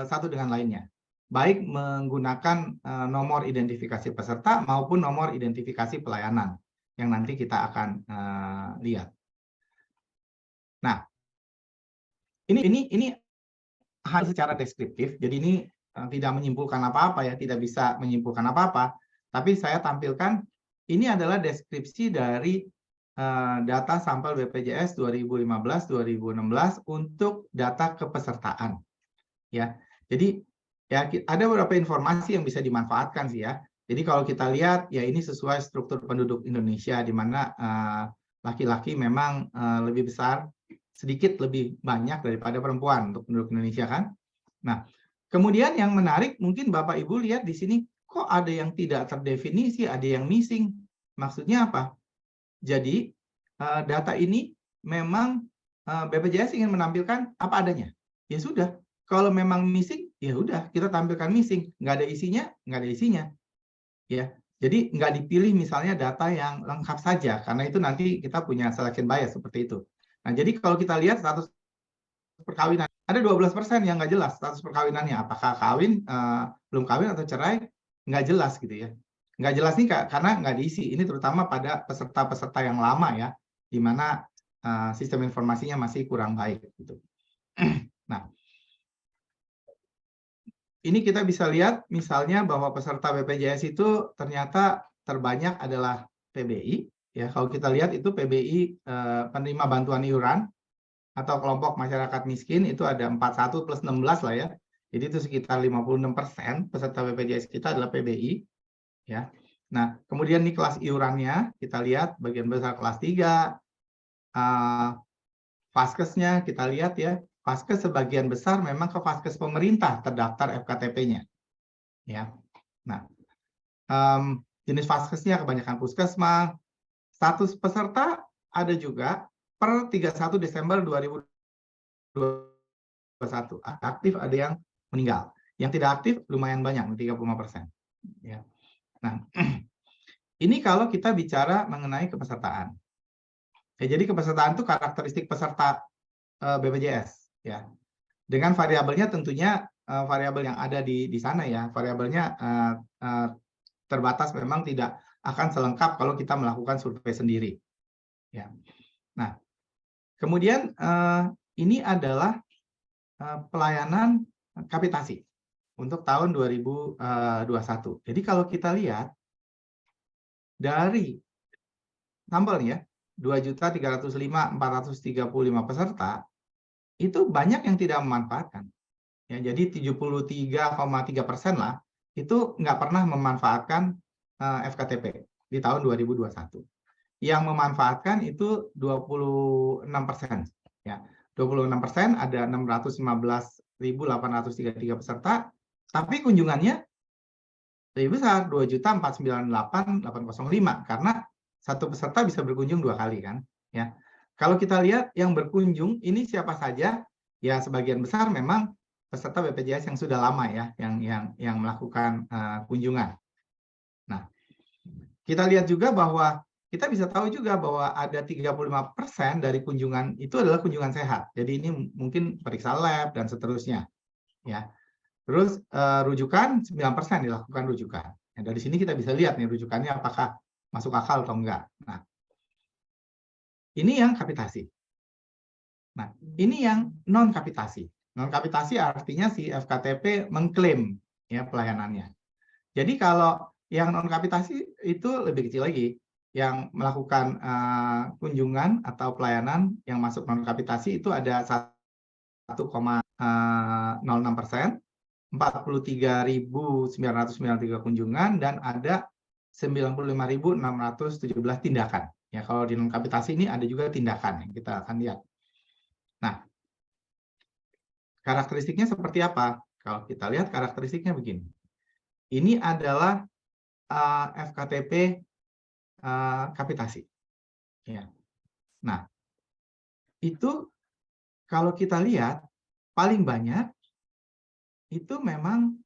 satu dengan lainnya, baik menggunakan nomor identifikasi peserta maupun nomor identifikasi pelayanan yang nanti kita akan lihat. Nah, ini hal secara deskriptif, jadi ini tidak menyimpulkan apa-apa ya, tidak bisa menyimpulkan apa-apa. Tapi saya tampilkan ini adalah deskripsi dari data sampel BPJS 2015-2016 untuk data kepesertaan. Ya, jadi ya ada beberapa informasi yang bisa dimanfaatkan sih ya. Jadi kalau kita lihat ya ini sesuai struktur penduduk Indonesia di mana laki-laki memang lebih besar, sedikit lebih banyak daripada perempuan untuk penduduk Indonesia kan. Nah, kemudian yang menarik mungkin Bapak Ibu lihat di sini kok ada yang tidak terdefinisi, ada yang missing. Maksudnya apa? Jadi data ini memang BPJS ingin menampilkan apa adanya. Ya sudah, kalau memang missing, ya udah kita tampilkan missing. Nggak ada isinya, nggak ada isinya. Ya, jadi nggak dipilih misalnya data yang lengkap saja, karena itu nanti kita punya selection bias seperti itu. Nah, jadi kalau kita lihat status perkawinan, ada 12% yang nggak jelas status perkawinannya. Apakah kawin, belum kawin atau cerai, nggak jelas gitu ya. Nggak jelas nih karena nggak diisi. Ini terutama pada peserta-peserta yang lama ya, di mana sistem informasinya masih kurang baik. Gitu. Nah, ini kita bisa lihat misalnya bahwa peserta BPJS itu ternyata terbanyak adalah PBI. Ya, kalau kita lihat itu PBI penerima bantuan iuran atau kelompok masyarakat miskin itu ada 41 plus 16 lah ya. Jadi itu sekitar 56% peserta BPJS kita adalah PBI. Ya. Nah, kemudian nih kelas iurannya, kita lihat bagian besar kelas 3, Vaskesnya kita lihat ya, Vaskes sebagian besar memang ke Vaskes pemerintah terdaftar FKTP-nya. Ya. Nah, jenis Vaskesnya kebanyakan puskesmas, status peserta ada juga per 31 Desember 2021. Aktif ada yang meninggal. Yang tidak aktif lumayan banyak, 35%. Ya. Nah, ini kalau kita bicara mengenai kepesertaan. Ya, jadi kepesertaan itu karakteristik peserta BPJS. Ya, dengan variabelnya tentunya variabel yang ada di sana ya. Variabelnya terbatas, memang tidak akan selengkap kalau kita melakukan survei sendiri. Ya. Nah, kemudian ini adalah pelayanan kapitasi untuk tahun 2021. Jadi kalau kita lihat dari sampelnya 2.305.435 peserta, itu banyak yang tidak memanfaatkan. Ya, jadi 73,3% lah itu nggak pernah memanfaatkan FKTP di tahun 2021. Yang memanfaatkan itu 26%. Ya, 26% ada 615.833 peserta, tapi kunjungannya lebih besar, 2.498.805, karena satu peserta bisa berkunjung 2 kali kan. Ya, kalau kita lihat yang berkunjung ini siapa saja, ya sebagian besar memang peserta BPJS yang sudah lama ya, yang melakukan kunjungan. Nah, kita lihat juga bahwa kita bisa tahu juga bahwa ada 35% dari kunjungan itu adalah kunjungan sehat. Jadi ini mungkin periksa lab dan seterusnya. Ya. Terus rujukan 9% dilakukan rujukan. Nah, dari sini kita bisa lihat nih rujukannya apakah masuk akal atau enggak. Nah, ini yang kapitasi. Nah, ini yang non kapitasi. Non kapitasi artinya si FKTP mengklaim ya pelayanannya. Jadi kalau yang non kapitasi itu lebih kecil lagi. Yang melakukan kunjungan atau pelayanan yang masuk non kapitasi itu ada 1,06%. 43.993 kunjungan dan ada 95.617 tindakan. Ya, kalau di non kapitasi ini ada juga tindakan yang kita akan lihat. Nah, karakteristiknya seperti apa? Kalau kita lihat karakteristiknya begini. Ini adalah FKTP kapitasi. Ya. Nah, itu kalau kita lihat paling banyak itu memang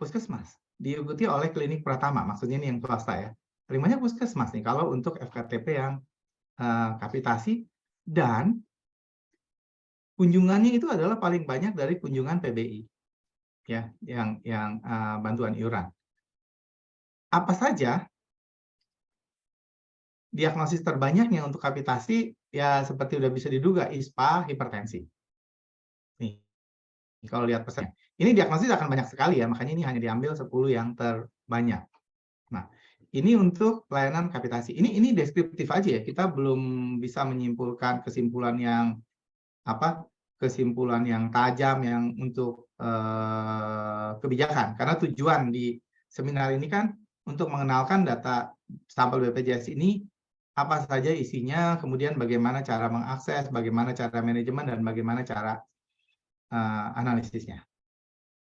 puskesmas, diikuti oleh klinik pratama, maksudnya ini yang swasta ya. Paling banyak puskesmas nih kalau untuk FKTP yang kapitasi, dan kunjungannya itu adalah paling banyak dari kunjungan PBI, ya, yang bantuan iuran. Apa saja diagnosis terbanyaknya untuk kapitasi ya seperti udah bisa diduga, ISPA, hipertensi. Nih, kalau lihat pesannya. Ini diagnosis akan banyak sekali ya, makanya ini hanya diambil 10 yang terbanyak. Nah, Ini untuk layanan kapitasi. Ini deskriptif aja ya. Kita belum bisa menyimpulkan kesimpulan yang tajam yang untuk kebijakan. Karena tujuan di seminar ini kan untuk mengenalkan data sampel BPJS ini apa saja isinya, kemudian bagaimana cara mengakses, bagaimana cara manajemen, dan bagaimana cara analisisnya.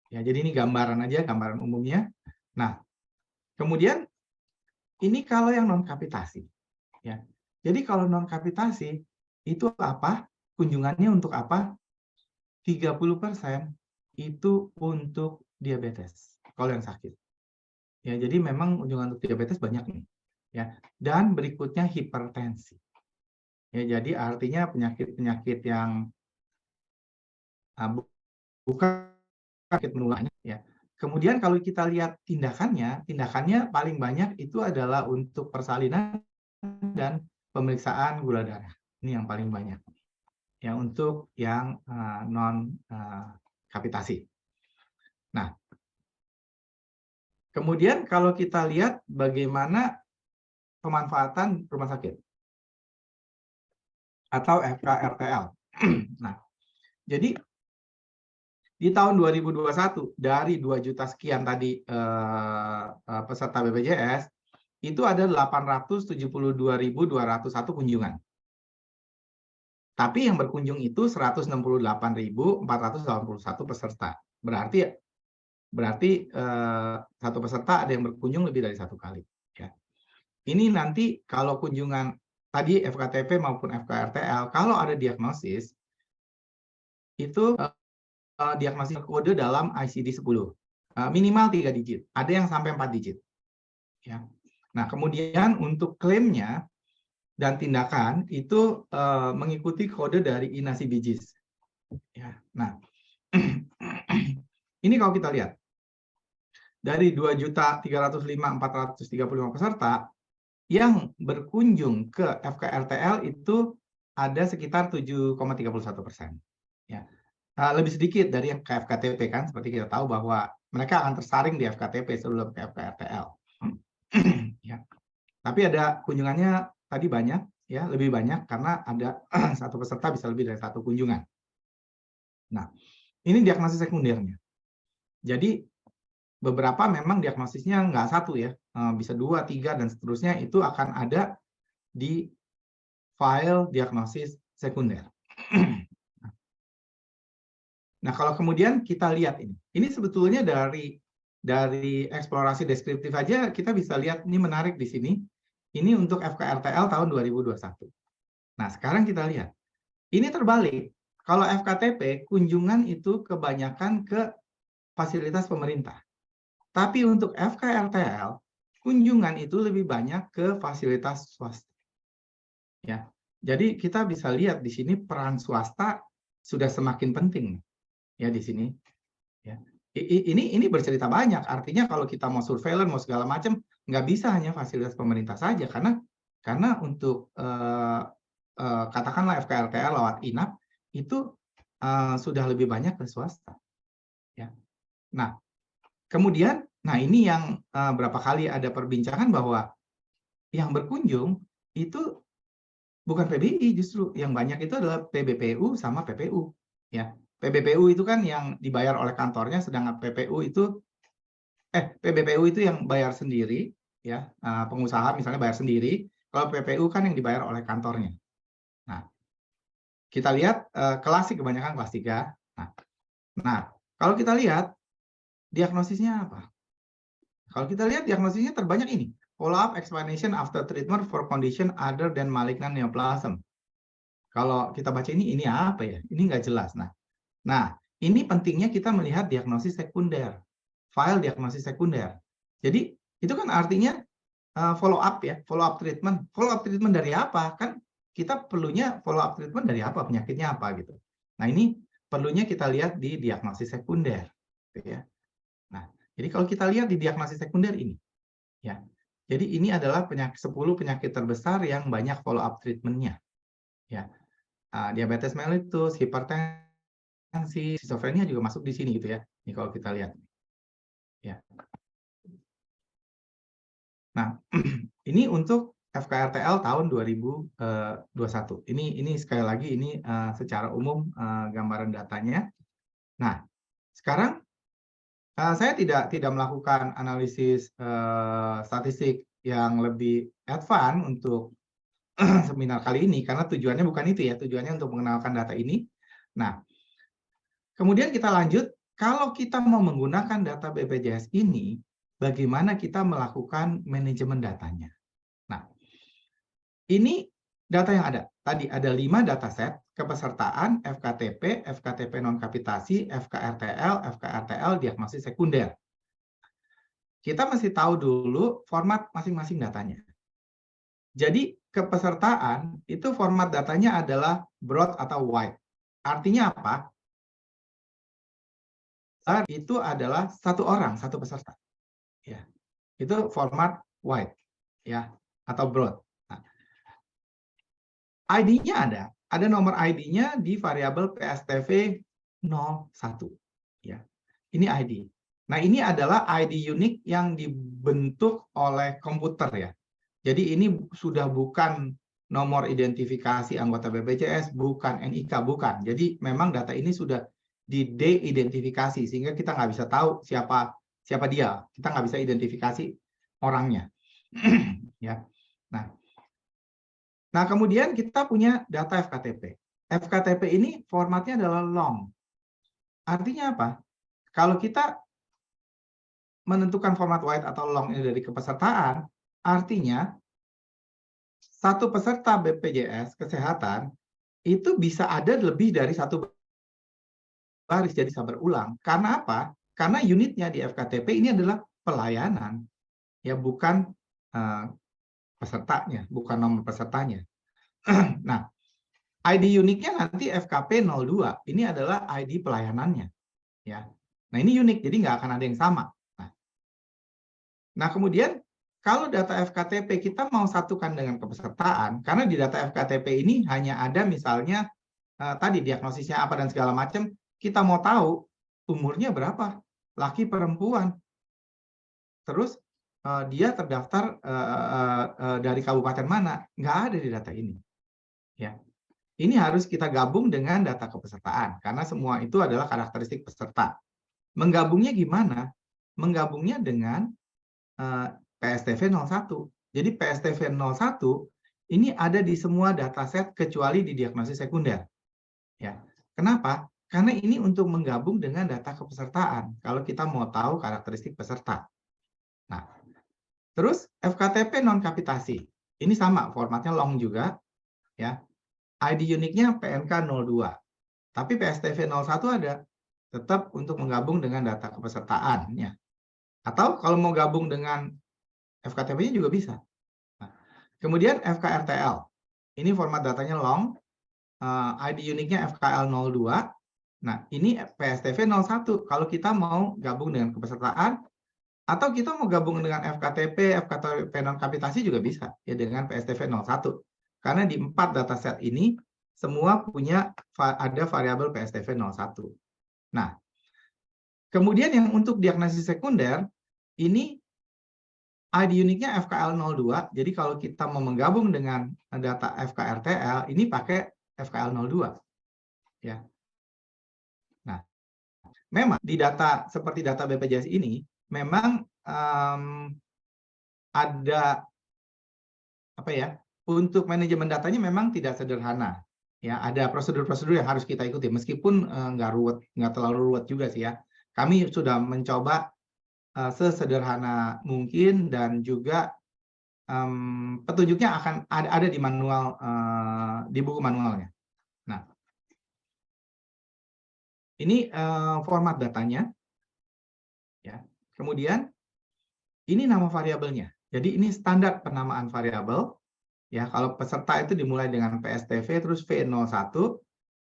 Ya, jadi ini gambaran aja, gambaran umumnya. Nah, kemudian ini kalau yang non kapitasi, ya. Jadi kalau non kapitasi itu apa? Kunjungannya untuk apa? 30% itu untuk diabetes. Kalau yang sakit. Ya, jadi memang kunjungan untuk diabetes banyak nih. Ya, dan berikutnya hipertensi. Ya, jadi artinya penyakit-penyakit yang bukan penyakit menular ya. Kemudian kalau kita lihat tindakannya paling banyak itu adalah untuk persalinan dan pemeriksaan gula darah. Ini yang paling banyak. Ya, untuk yang non kapitasi. Nah, kemudian kalau kita lihat bagaimana pemanfaatan rumah sakit atau FKRTL. Nah, jadi di tahun 2021 dari 2 juta sekian tadi peserta BPJS itu ada 872.201 kunjungan. Tapi yang berkunjung itu 168.481 peserta. Berarti satu peserta ada yang berkunjung lebih dari satu kali. Ya. Ini nanti kalau kunjungan tadi FKTP maupun FKRTL, kalau ada diagnosis itu diagnosis kode dalam ICD-10. Minimal 3 digit. Ada yang sampai 4 digit. Ya. Nah, kemudian untuk klaimnya dan tindakan itu mengikuti kode dari INASI-BIJIS. Ya. Nah, ini kalau kita lihat dari 2.305.435 peserta yang berkunjung ke FKRTL itu ada sekitar 7,31%. Ya. Lebih sedikit dari yang ke FKTP kan, seperti kita tahu bahwa mereka akan tersaring di FKTP sebelum ke FKRTL. Ya. Tapi ada kunjungannya tadi banyak, ya lebih banyak karena ada satu peserta bisa lebih dari satu kunjungan. Nah, ini diagnosis sekundernya. Jadi beberapa memang diagnosisnya nggak satu ya, bisa 2, 3 dan seterusnya itu akan ada di file diagnosis sekunder. Nah, kalau kemudian kita lihat ini sebetulnya dari eksplorasi deskriptif aja kita bisa lihat ini menarik di sini. Ini untuk FKRTL tahun 2021. Nah, sekarang kita lihat. Ini terbalik. Kalau FKTP, kunjungan itu kebanyakan ke fasilitas pemerintah. Tapi untuk FKRTL, kunjungan itu lebih banyak ke fasilitas swasta. Ya. Jadi kita bisa lihat di sini peran swasta sudah semakin penting. Ya di sini ya ini bercerita banyak, artinya kalau kita mau surveillance mau segala macam nggak bisa hanya fasilitas pemerintah saja karena untuk katakanlah FKRTL lewat INAP itu sudah lebih banyak ke swasta ya. Nah kemudian ini yang berapa kali ada perbincangan bahwa yang berkunjung itu bukan PBI, justru yang banyak itu adalah PBPU sama PPU ya. PBPU itu kan yang dibayar oleh kantornya, sedangkan PPU itu PBPU itu yang bayar sendiri, ya pengusaha misalnya bayar sendiri. Kalau PPU kan yang dibayar oleh kantornya. Nah, kita lihat klasik kebanyakan kelas 3. Nah, kalau kita lihat diagnosisnya apa? Kalau kita lihat diagnosisnya terbanyak ini, follow up explanation after treatment for condition other than malignant neoplasm. Kalau kita baca ini apa ya? Ini nggak jelas. Nah, ini pentingnya kita melihat diagnosis sekunder, file diagnosis sekunder. Jadi, itu kan artinya follow up ya, follow up treatment. Follow up treatment dari apa? Kan kita perlunya follow up treatment dari apa, penyakitnya apa gitu. Nah, ini perlunya kita lihat di diagnosis sekunder. Gitu ya. Nah, jadi kalau kita lihat di diagnosis sekunder ini, ya. Jadi ini adalah 10 penyakit terbesar yang banyak follow up treatment-nya. Ya. Diabetes mellitus, hipertensi, skizofrenia juga masuk di sini gitu ya. Ini kalau kita lihat. Ya. Nah, ini untuk FKRTL tahun 2021. Ini sekali lagi ini secara umum gambaran datanya. Nah, sekarang saya tidak melakukan analisis statistik yang lebih advance untuk seminar kali ini karena tujuannya bukan itu ya, tujuannya untuk mengenalkan data ini. Nah, kemudian kita lanjut, kalau kita mau menggunakan data BPJS ini, bagaimana kita melakukan manajemen datanya? Nah, ini data yang ada. Tadi ada 5 dataset, kepesertaan, FKTP, FKTP non-kapitasi, FKRTL, diagnosis sekunder. Kita mesti tahu dulu format masing-masing datanya. Jadi kepesertaan itu format datanya adalah broad atau wide. Artinya apa? Itu adalah satu orang, satu peserta. Ya. Itu format wide ya, atau broad. Nah, ID-nya ada nomor ID-nya di variabel PSTV 01 ya. Ini ID. Nah, ini adalah ID unik yang dibentuk oleh komputer ya. Jadi ini sudah bukan nomor identifikasi anggota BPJS, bukan NIK, bukan. Jadi memang data ini sudah di-de-identifikasi sehingga kita nggak bisa tahu siapa dia. Kita nggak bisa identifikasi orangnya. Ya. Nah, kemudian kita punya data FKTP. FKTP ini formatnya adalah long. Artinya apa? Kalau kita menentukan format wide atau long ini dari kepesertaan, artinya satu peserta BPJS Kesehatan itu bisa ada lebih dari satu baris, jadi bisa berulang. Karena apa? Karena unitnya di FKTP ini adalah pelayanan, ya bukan pesertanya, bukan nomor pesertanya. Nah, ID uniknya nanti FKP 02, ini adalah ID pelayanannya. Ya. Nah, ini unik, jadi nggak akan ada yang sama. Nah, kemudian kalau data FKTP kita mau satukan dengan kepesertaan, karena di data FKTP ini hanya ada misalnya tadi diagnosisnya apa dan segala macam, kita mau tahu umurnya berapa, laki perempuan, terus dia terdaftar dari kabupaten mana, nggak ada di data ini. Ya, ini harus kita gabung dengan data kepesertaan, karena semua itu adalah karakteristik peserta. Menggabungnya gimana? Menggabungnya dengan PSTV 01. Jadi PSTV 01 ini ada di semua dataset kecuali di diagnosis sekunder. Ya. Kenapa? Karena ini untuk menggabung dengan data kepesertaan. Kalau kita mau tahu karakteristik peserta. Nah, terus FKTP non kapitasi. Ini sama, formatnya long juga. Ya. ID uniknya PNK 02. Tapi PSTV 01 ada. Tetap untuk menggabung dengan data kepesertaannya. Atau kalau mau gabung dengan FKTP-nya juga bisa. Nah, kemudian FKRTL. Ini format datanya long. ID uniknya FKL 02. Nah, ini PSTV 01. Kalau kita mau gabung dengan kepesertaan, atau kita mau gabung dengan FKTP non-kapitasi juga bisa, ya dengan PSTV 01. Karena di 4 dataset ini, semua punya ada variabel PSTV 01. Nah, kemudian yang untuk diagnosis sekunder, ini ID uniknya FKL 02. Jadi kalau kita mau menggabung dengan data FKRTL, ini pakai FKL 02. Ya. Nah, memang di data seperti data BPJS ini, memang ada apa ya? Untuk manajemen datanya memang tidak sederhana. Ya, ada prosedur-prosedur yang harus kita ikuti. Meskipun nggak terlalu ruwet juga sih ya. Kami sudah mencoba sesederhana mungkin dan juga petunjuknya akan ada di manual, di buku manualnya. Nah, ini format datanya, ya. Kemudian ini nama variabelnya. Jadi ini standar penamaan variabel, ya. Kalau peserta itu dimulai dengan PSTV terus V01.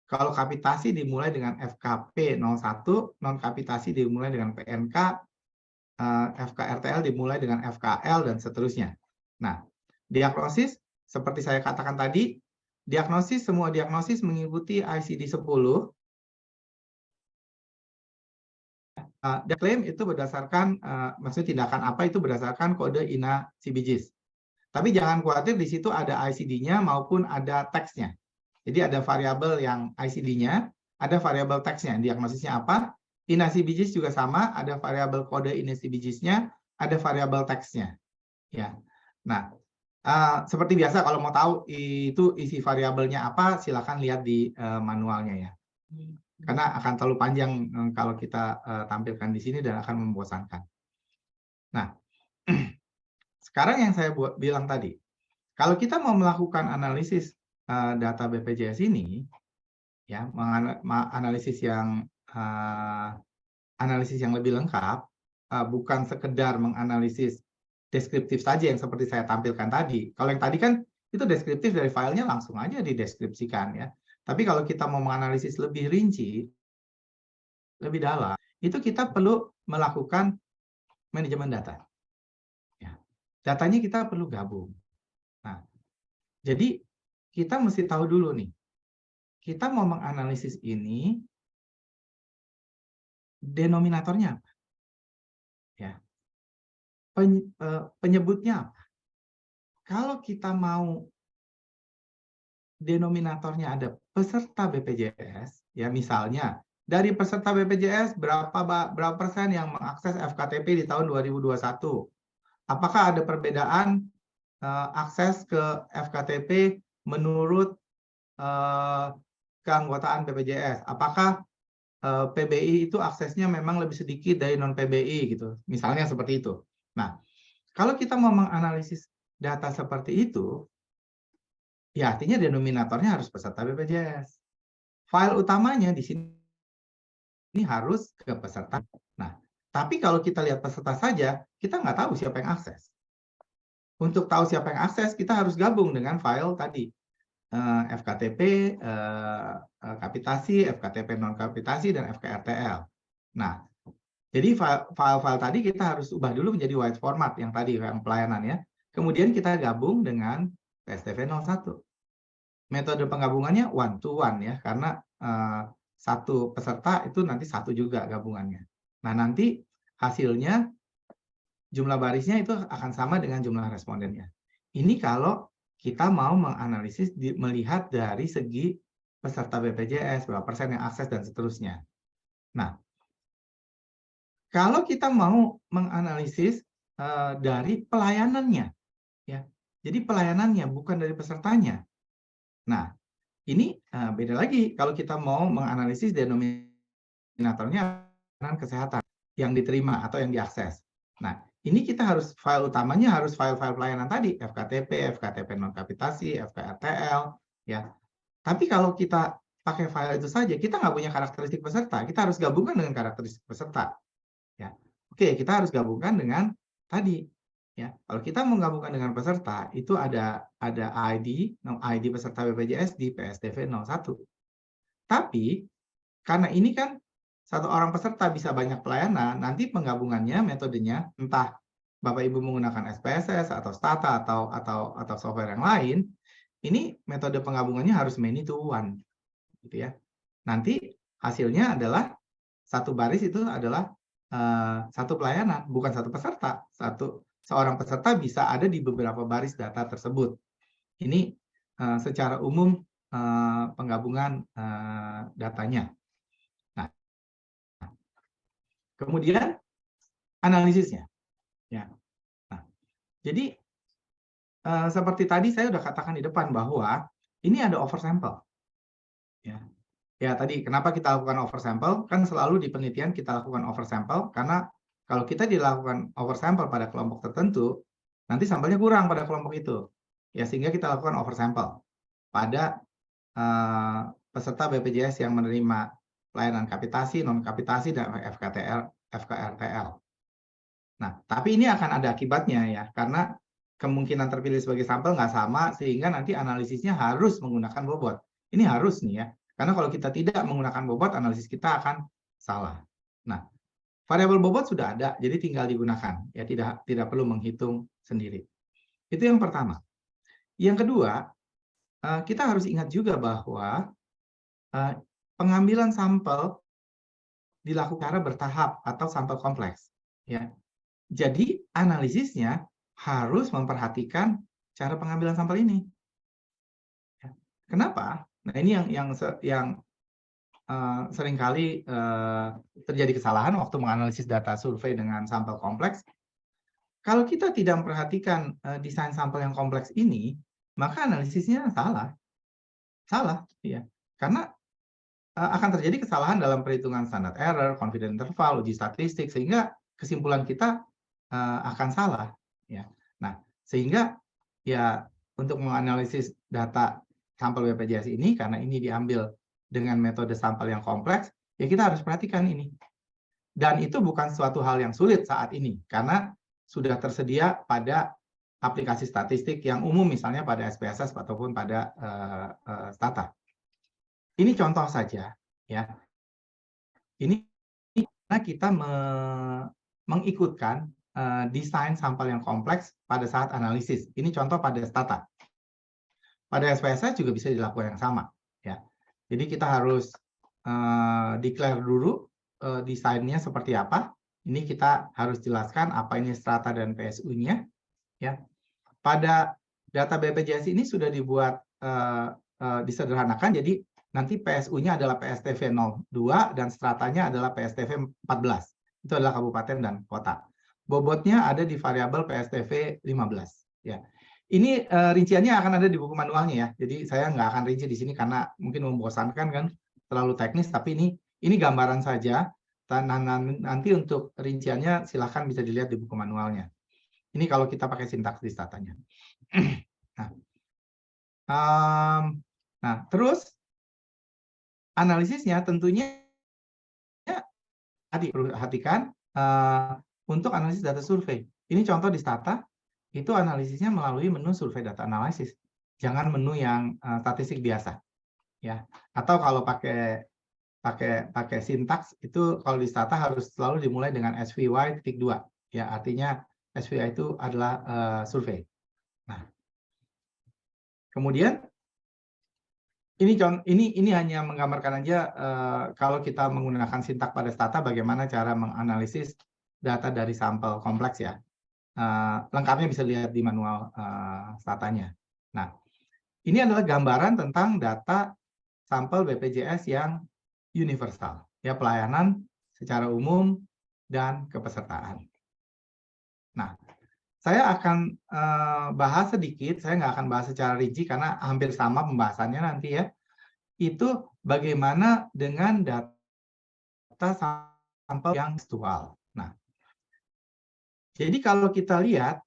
Kalau kapitasi dimulai dengan FKP 01, non kapitasi dimulai dengan PNK. FKRTL dimulai dengan FKL dan seterusnya. Nah, diagnosis seperti saya katakan tadi, semua diagnosis mengikuti ICD-10. Klaim itu berdasarkan, maksudnya tindakan apa itu berdasarkan kode INA CBGs. Tapi jangan khawatir, di situ ada ICD-nya maupun ada teksnya. Jadi ada variabel yang ICD-nya, ada variabel teksnya, diagnosisnya apa. INA CBGs juga sama, ada variabel kode INA CBGs-nya, ada variabel teksnya. Ya. Nah, seperti biasa kalau mau tahu itu isi variabelnya apa, silakan lihat di manualnya ya. Karena akan terlalu panjang kalau kita tampilkan di sini dan akan membosankan. Nah, sekarang yang saya bilang tadi, kalau kita mau melakukan analisis data BPJS ini, ya, analisis yang lebih lengkap, bukan sekedar menganalisis deskriptif saja yang seperti saya tampilkan tadi. Kalau yang tadi kan itu deskriptif dari filenya langsung aja dideskripsikan ya. Tapi kalau kita mau menganalisis lebih rinci, lebih dalam, itu kita perlu melakukan manajemen data. Ya. Datanya kita perlu gabung. Nah, jadi kita mesti tahu dulu nih, kita mau menganalisis ini, denominatornya apa? Ya. Penyebutnya apa? Kalau kita mau denominatornya ada peserta BPJS, ya misalnya dari peserta BPJS berapa persen yang mengakses FKTP di tahun 2021? Apakah ada perbedaan akses ke FKTP menurut keanggotaan BPJS? Apakah PBI itu aksesnya memang lebih sedikit dari non PBI gitu, misalnya seperti itu. Nah, kalau kita mau menganalisis data seperti itu, ya artinya denominatornya harus peserta BPJS. File utamanya di sini harus ke peserta. Nah, tapi kalau kita lihat peserta saja, kita nggak tahu siapa yang akses. Untuk tahu siapa yang akses, kita harus gabung dengan file tadi. FKTP, kapitasi, FKTP non-kapitasi, dan FKRTL. Nah, jadi file-file tadi kita harus ubah dulu menjadi wide format yang tadi, yang pelayanan ya. Kemudian kita gabung dengan PSTV 01. Metode penggabungannya one to one ya, karena satu peserta itu nanti satu juga gabungannya. Nah, nanti hasilnya jumlah barisnya itu akan sama dengan jumlah respondennya. Ini kalau kita mau menganalisis melihat dari segi peserta BPJS, berapa persen yang akses dan seterusnya. Nah, kalau kita mau menganalisis dari pelayanannya, ya, jadi pelayanannya bukan dari pesertanya. Nah, ini beda lagi kalau kita mau menganalisis denominatornya kesehatan yang diterima atau yang diakses. Nah, ini kita harus file utamanya harus file-file pelayanan tadi, FKTP, FKTP non-kapitasi, FKRTL, ya. Tapi kalau kita pakai file itu saja, kita nggak punya karakteristik peserta. Kita harus gabungkan dengan karakteristik peserta. Ya. Oke, kita harus gabungkan dengan tadi. Ya, kalau kita menggabungkan dengan peserta, itu ada ID peserta BPJS di PSDV 01. Tapi karena ini kan satu orang peserta bisa banyak pelayanan, nanti penggabungannya metodenya entah Bapak Ibu menggunakan SPSS atau Stata atau software yang lain, ini metode penggabungannya harus many to one, gitu ya. Nanti hasilnya adalah satu baris itu adalah satu pelayanan, bukan satu peserta. Seorang peserta bisa ada di beberapa baris data tersebut. Ini secara umum penggabungan datanya. Nah, kemudian analisisnya. Ya. Nah, jadi seperti tadi saya sudah katakan di depan bahwa ini ada oversample. Ya. Ya, tadi kenapa kita lakukan oversample? Kan selalu di penelitian kita lakukan oversample karena kalau kita dilakukan oversample pada kelompok tertentu, nanti sampelnya kurang pada kelompok itu. Ya, sehingga kita lakukan oversample pada peserta BPJS yang menerima pelayanan kapitasi, non-kapitasi, dan FKRTL. Nah, tapi ini akan ada akibatnya ya, karena kemungkinan terpilih sebagai sampel nggak sama, sehingga nanti analisisnya harus menggunakan bobot. Ini harus nih ya, karena kalau kita tidak menggunakan bobot, analisis kita akan salah. Nah, variabel bobot sudah ada, jadi tinggal digunakan, ya tidak perlu menghitung sendiri. Itu yang pertama. Yang kedua, kita harus ingat juga bahwa pengambilan sampel dilakukan secara bertahap atau sampel kompleks. Ya. Jadi analisisnya harus memperhatikan cara pengambilan sampel ini. Ya. Kenapa? Nah ini yang seringkali terjadi kesalahan waktu menganalisis data survei dengan sampel kompleks. Kalau kita tidak memperhatikan desain sampel yang kompleks ini, maka analisisnya salah, ya. Karena akan terjadi kesalahan dalam perhitungan standard error, confidence interval, uji statistik, sehingga kesimpulan kita akan salah. Ya. Nah, sehingga ya untuk menganalisis data sampel BPJS ini, karena ini diambil dengan metode sampel yang kompleks, ya kita harus perhatikan ini. Dan itu bukan suatu hal yang sulit saat ini, karena sudah tersedia pada aplikasi statistik yang umum, misalnya pada SPSS ataupun pada Stata. Ini contoh saja, ya. Ini karena kita mengikutkan desain sampel yang kompleks pada saat analisis. Ini contoh pada Stata. Pada SPSS juga bisa dilakukan yang sama, ya. Jadi kita harus declare dulu desainnya seperti apa. Ini kita harus jelaskan apa ini strata dan PSU-nya, ya. Pada data BPJS ini sudah dibuat disederhanakan, jadi nanti PSU-nya adalah PSTV 02 dan stratanya adalah PSTV 14. Itu adalah kabupaten dan kota. Bobotnya ada di variabel PSTV 15. Ya. Ini rinciannya akan ada di buku manualnya ya. Jadi saya nggak akan rinci di sini karena mungkin membosankan kan, terlalu teknis. Tapi ini gambaran saja. Nanti untuk rinciannya silahkan bisa dilihat di buku manualnya. Ini kalau kita pakai sintaks di statanya. Nah, terus analisisnya tentunya perhatikan untuk analisis data survei. Ini contoh di Stata, itu analisisnya melalui menu survei data analisis. Jangan menu yang statistik biasa. Ya. Atau kalau pakai sintaks itu kalau di Stata harus selalu dimulai dengan SVY titik 2. Ya, artinya SVY itu adalah survei. Nah, kemudian ini hanya menggambarkan aja kalau kita menggunakan sintak pada Stata bagaimana cara menganalisis data dari sampel kompleks ya. Lengkapnya bisa lihat di manual Statanya. Nah, ini adalah gambaran tentang data sampel BPJS yang universal, ya, pelayanan secara umum dan kepesertaan. Nah, saya akan bahas sedikit, saya nggak akan bahas secara rinci karena hampir sama pembahasannya nanti ya. Itu bagaimana dengan data sampel yang tekstual. Nah, jadi kalau kita lihat,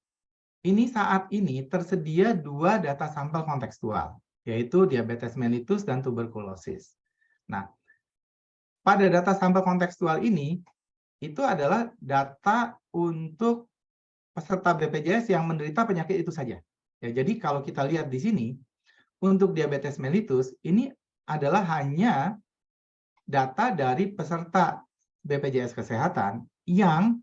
ini saat ini tersedia 2 data sampel kontekstual, yaitu diabetes mellitus dan tuberkulosis. Nah, pada data sampel kontekstual ini, itu adalah data untuk peserta BPJS yang menderita penyakit itu saja. Ya, jadi kalau kita lihat di sini, untuk diabetes mellitus, ini adalah hanya data dari peserta BPJS Kesehatan yang